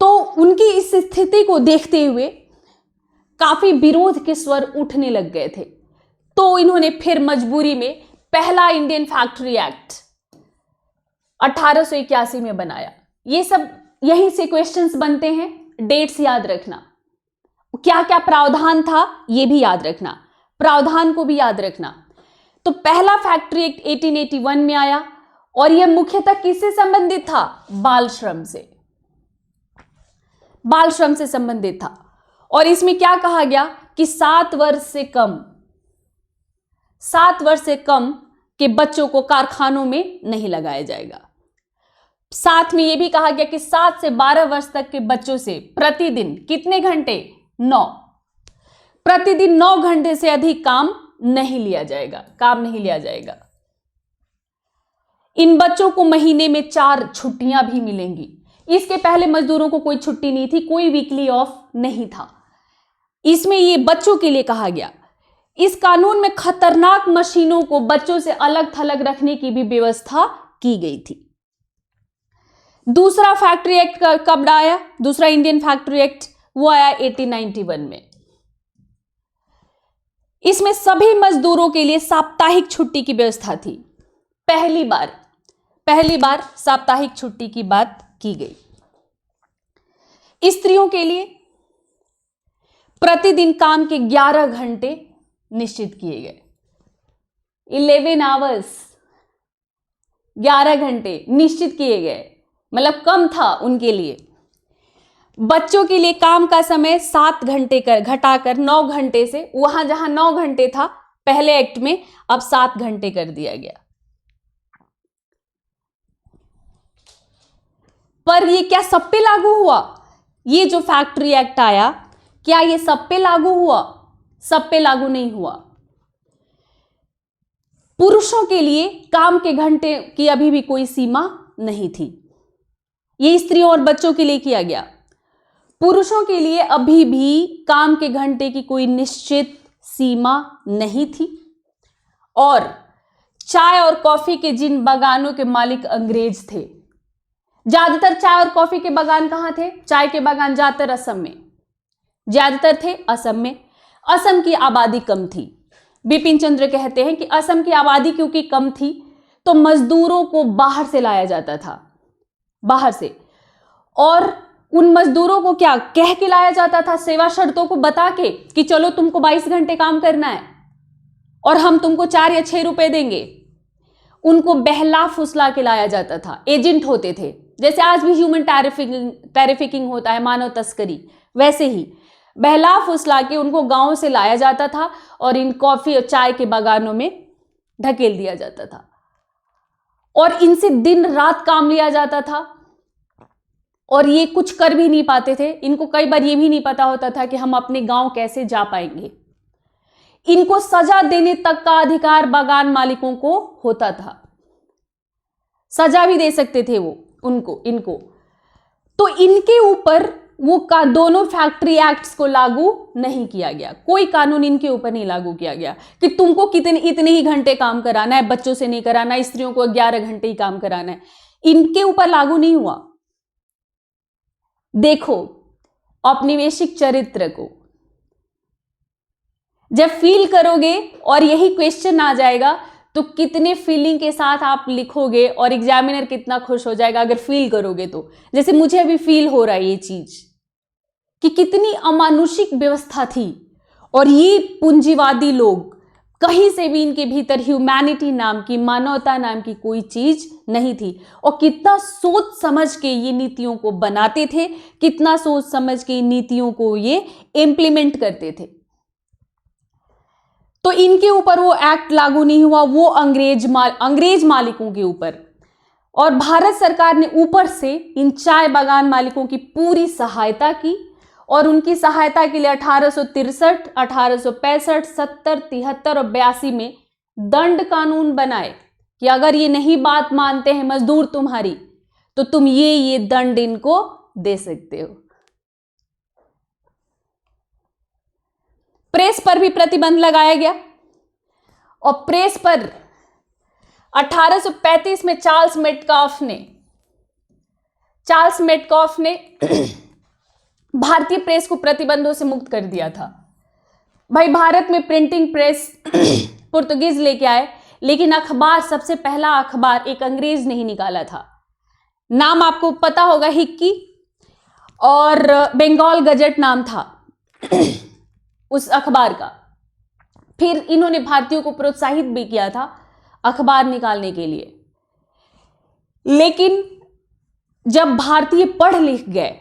[SPEAKER 1] तो उनकी इस स्थिति को देखते हुए काफी विरोध के स्वर उठने लग गए थे। तो इन्होंने फिर मजबूरी में पहला इंडियन फैक्ट्री एक्ट 1881 में बनाया। ये सब यहीं से क्वेश्चंस बनते हैं, डेट्स याद रखना, क्या क्या प्रावधान था ये भी याद रखना, प्रावधान को भी याद रखना। तो पहला फैक्ट्री एक्ट 1881 में आया और यह मुख्यतः किससे संबंधित था? बाल श्रम से, बाल श्रम से संबंधित था। और इसमें क्या कहा गया कि 7 वर्ष से कम के बच्चों को कारखानों में नहीं लगाया जाएगा। साथ में यह भी कहा गया कि 7 से 12 वर्ष तक के बच्चों से प्रतिदिन कितने घंटे? 9, प्रतिदिन 9 घंटे से अधिक काम नहीं लिया जाएगा। इन बच्चों को महीने में 4 छुट्टियां भी मिलेंगी। इसके पहले मजदूरों को कोई छुट्टी नहीं थी, कोई वीकली ऑफ नहीं था। इसमें ये बच्चों के लिए कहा गया। इस कानून में खतरनाक मशीनों को बच्चों से अलग थलग रखने की भी व्यवस्था की गई थी। दूसरा फैक्ट्री एक्ट कब आया? दूसरा इंडियन फैक्ट्री एक्ट वो आया 1891 में। इसमें सभी मजदूरों के लिए साप्ताहिक छुट्टी की व्यवस्था थी। पहली बार साप्ताहिक छुट्टी की बात की गई। स्त्रियों के लिए प्रतिदिन काम के 11 घंटे निश्चित किए गए। 11 आवर्स, 11 घंटे निश्चित किए गए, मतलब कम था उनके लिए। बच्चों के लिए काम का समय 7 घंटे घटाकर 9 घंटे से, वहां जहां 9 घंटे था पहले एक्ट में, अब 7 घंटे कर दिया गया। पर ये क्या सब पे लागू हुआ? ये जो फैक्ट्री एक्ट आया, क्या ये सब पे लागू हुआ? सब पे लागू नहीं हुआ। पुरुषों के लिए काम के घंटे की अभी भी कोई सीमा नहीं थी। ये स्त्रियों और बच्चों के लिए किया गया। पुरुषों के लिए अभी भी काम के घंटे की कोई निश्चित सीमा नहीं थी। और चाय और कॉफी के जिन बागानों के मालिक अंग्रेज थे, ज्यादातर चाय और कॉफी के बागान कहां थे? चाय के बागान ज्यादातर असम में, ज्यादातर थे असम में। असम की आबादी कम थी। बिपिन चंद्र कहते हैं कि असम की आबादी क्योंकि कम थी तो मजदूरों को बाहर से लाया जाता था, बाहर से। और उन मजदूरों को क्या कह के लाया जाता था? सेवा शर्तों को बता के कि चलो तुमको 22 घंटे काम करना है और हम तुमको 4 या 6 रुपए देंगे। उनको बहला फुसला के लाया जाता था। एजेंट होते थे, जैसे आज भी ह्यूमन ट्रैफिकिंग होता है, मानव तस्करी, वैसे ही बहला फुसला के उनको गांव से लाया जाता था और इन कॉफी और चाय के बागानों में ढकेल दिया जाता था और इनसे दिन रात काम लिया जाता था। और ये कुछ कर भी नहीं पाते थे। इनको कई बार ये भी नहीं पता होता था कि हम अपने गांव कैसे जा पाएंगे। इनको सजा देने तक का अधिकार बागान मालिकों को होता था, सजा भी दे सकते थे वो इनको। तो इनके ऊपर वो दोनों फैक्ट्री एक्ट्स को लागू नहीं किया गया। कोई कानून इनके ऊपर नहीं लागू किया गया कि तुमको इतने ही घंटे काम कराना है, बच्चों से नहीं कराना, स्त्रियों को 11 घंटे ही काम कराना है। इनके ऊपर लागू नहीं हुआ। देखो औपनिवेशिक चरित्र को जब फील करोगे और यही क्वेश्चन आ जाएगा तो कितने फीलिंग के साथ आप लिखोगे और एग्जामिनर कितना खुश हो जाएगा अगर फील करोगे तो। जैसे मुझे अभी फील हो रहा है ये चीज कि कितनी अमानुषिक व्यवस्था थी और ये पूंजीवादी लोग, कहीं से भी इनके भीतर ह्यूमैनिटी नाम की, मानवता नाम की कोई चीज नहीं थी। और कितना सोच समझ के ये नीतियों को बनाते थे, कितना सोच समझ के इन नीतियों को ये इम्प्लीमेंट करते थे। तो इनके ऊपर वो एक्ट लागू नहीं हुआ, वो अंग्रेज मालिकों के ऊपर। और भारत सरकार ने ऊपर से इन चाय बागान मालिकों की पूरी सहायता की और उनकी सहायता के लिए 1863, 1865, 70, 73 और 82 में दंड कानून बनाए कि अगर ये नहीं बात मानते हैं मजदूर तुम्हारी तो तुम ये दंड इनको दे सकते हो। प्रेस पर भी प्रतिबंध लगाया गया और प्रेस पर 1835 में चार्ल्स मेटकॉफ ने भारतीय प्रेस को प्रतिबंधों से मुक्त कर दिया था। भाई भारत में प्रिंटिंग प्रेस पुर्तगीज लेके आए, लेकिन अखबार, सबसे पहला अखबार एक अंग्रेज ने ही निकाला था। नाम आपको पता होगा, हिक्की, और बंगाल गजट नाम था उस अखबार का। फिर इन्होंने भारतीयों को प्रोत्साहित भी किया था अखबार निकालने के लिए। लेकिन जब भारतीय पढ़ लिख गए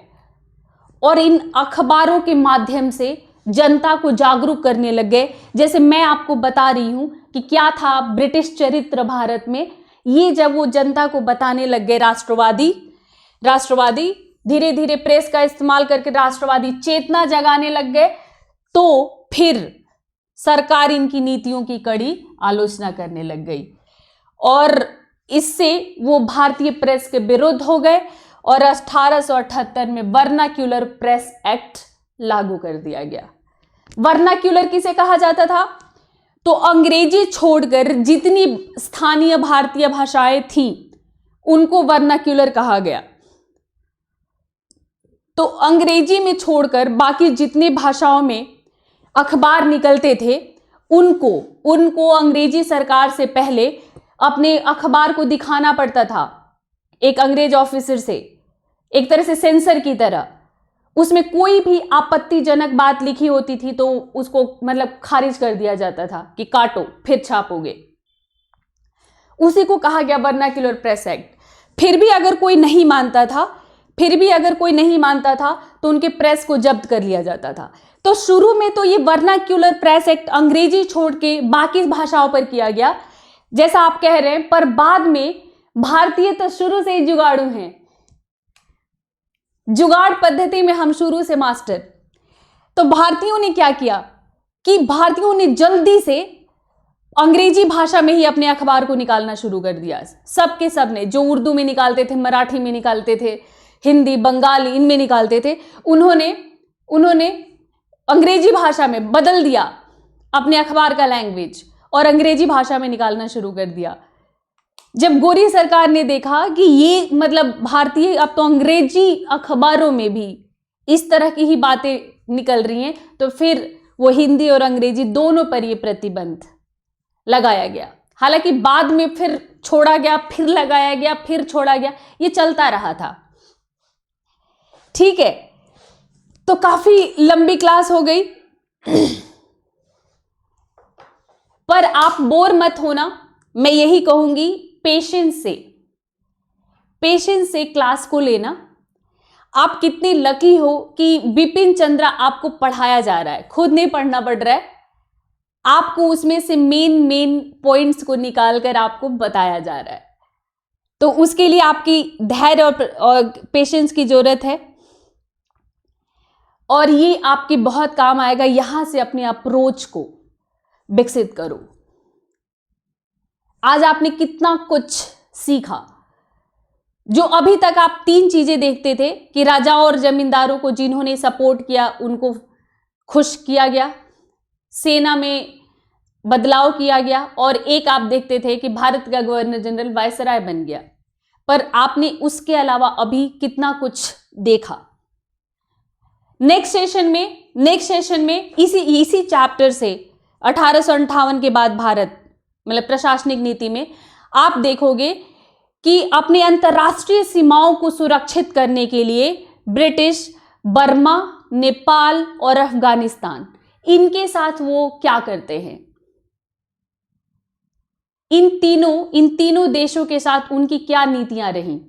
[SPEAKER 1] और इन अखबारों के माध्यम से जनता को जागरूक करने लग गए, जैसे मैं आपको बता रही हूं कि क्या था ब्रिटिश चरित्र भारत में, ये जब वो जनता को बताने लग गए, राष्ट्रवादी धीरे धीरे प्रेस का इस्तेमाल करके राष्ट्रवादी चेतना जगाने लग गए, तो फिर सरकार इनकी नीतियों की कड़ी आलोचना करने लग गई और इससे वो भारतीय प्रेस के विरुद्ध हो गए और 1878 में वर्नाक्यूलर प्रेस एक्ट लागू कर दिया गया। वर्नाक्यूलर किसे कहा जाता था? तो अंग्रेजी छोड़कर जितनी स्थानीय भारतीय भाषाएं थीं उनको वर्नाक्यूलर कहा गया। तो अंग्रेजी में छोड़कर बाकी जितनी भाषाओं में अखबार निकलते थे उनको अंग्रेजी सरकार से पहले अपने अखबार को दिखाना पड़ता था एक अंग्रेज ऑफिसर से, एक तरह से सेंसर की तरह। उसमें कोई भी आपत्तिजनक बात लिखी होती थी तो उसको मतलब खारिज कर दिया जाता था कि काटो फिर छापोगे। उसी को कहा गया वर्नाक्यूलर प्रेस एक्ट। फिर भी अगर कोई नहीं मानता था तो उनके प्रेस को जब्त कर लिया जाता था। तो शुरू में तो ये वर्नाक्यूलर प्रेस एक्ट अंग्रेजी छोड़ के बाकी भाषाओं पर किया गया, जैसा आप कह रहे हैं, पर बाद में भारतीय तो शुरू से ही जुगाड़ू हैं। जुगाड़ पद्धति में हम शुरू से मास्टर। तो भारतीयों ने क्या किया कि भारतीयों ने जल्दी से अंग्रेजी भाषा में ही अपने अखबार को निकालना शुरू कर दिया। सबके सब ने, जो उर्दू में निकालते थे, मराठी में निकालते थे, हिंदी, बंगाली, इनमें निकालते थे, उन्होंने अंग्रेजी भाषा में बदल दिया अपने अखबार का लैंग्वेज और अंग्रेजी भाषा में निकालना शुरू कर दिया। जब गोरी सरकार ने देखा कि ये मतलब भारतीय अब तो अंग्रेजी अखबारों में भी इस तरह की ही बातें निकल रही हैं, तो फिर वो हिंदी और अंग्रेजी दोनों पर ये प्रतिबंध लगाया गया। हालांकि बाद में फिर छोड़ा गया, फिर लगाया गया, फिर छोड़ा गया, ये चलता रहा था। ठीक है, तो काफी लंबी क्लास हो गई पर आप बोर मत होना। मैं यही कहूंगी, पेशेंस से क्लास को लेना। आप कितने लकी हो कि बिपिन चंद्रा आपको पढ़ाया जा रहा है, खुद नहीं पढ़ना पड़ रहा है, आपको उसमें से मेन पॉइंट्स को निकालकर आपको बताया जा रहा है। तो उसके लिए आपकी धैर्य और पेशेंस की जरूरत है और ये आपके बहुत काम आएगा। यहां से अपने अप्रोच को विकसित करो। आज आपने कितना कुछ सीखा। जो अभी तक आप 3 चीजें देखते थे कि राजाओं और जमींदारों को जिन्होंने सपोर्ट किया उनको खुश किया गया, सेना में बदलाव किया गया, और एक आप देखते थे कि भारत का गवर्नर जनरल वायसराय बन गया। पर आपने उसके अलावा अभी कितना कुछ देखा। नेक्स्ट सेशन में इसी चैप्टर से 1858 के बाद भारत मतलब प्रशासनिक नीति में आप देखोगे कि अपने अंतर्राष्ट्रीय सीमाओं को सुरक्षित करने के लिए ब्रिटिश, बर्मा, नेपाल और अफगानिस्तान, इनके साथ वो क्या करते हैं। इन तीनों देशों के साथ उनकी क्या नीतियां रहीं,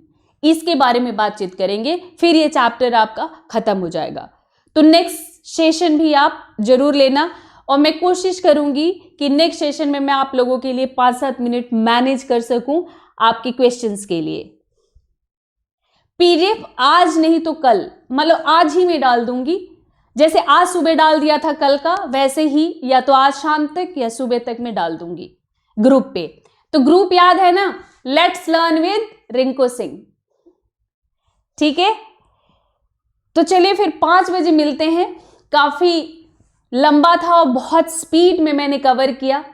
[SPEAKER 1] इसके बारे में बातचीत करेंगे। फिर ये चैप्टर आपका खत्म हो जाएगा। तो नेक्स्ट सेशन भी आप जरूर लेना और मैं कोशिश करूंगी कि नेक्स्ट सेशन में मैं आप लोगों के लिए 5-7 मिनट मैनेज कर सकूं आपके क्वेश्चंस के लिए। पीडीएफ आज नहीं तो कल, मतलब आज ही मैं डाल दूंगी। जैसे आज सुबह डाल दिया था कल का, वैसे ही या तो आज शाम तक या सुबह तक मैं डाल दूंगी ग्रुप पे। तो ग्रुप याद है ना, let's learn with Rinku Singh. ठीक है, तो चलिए फिर 5 बजे मिलते हैं। काफी लंबा था और बहुत स्पीड में मैंने कवर किया,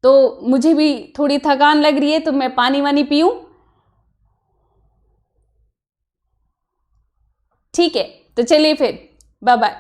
[SPEAKER 1] तो मुझे भी थोड़ी थकान लग रही है, तो मैं पानी वानी पीऊं। ठीक है, तो चलिए फिर, बाय बाय।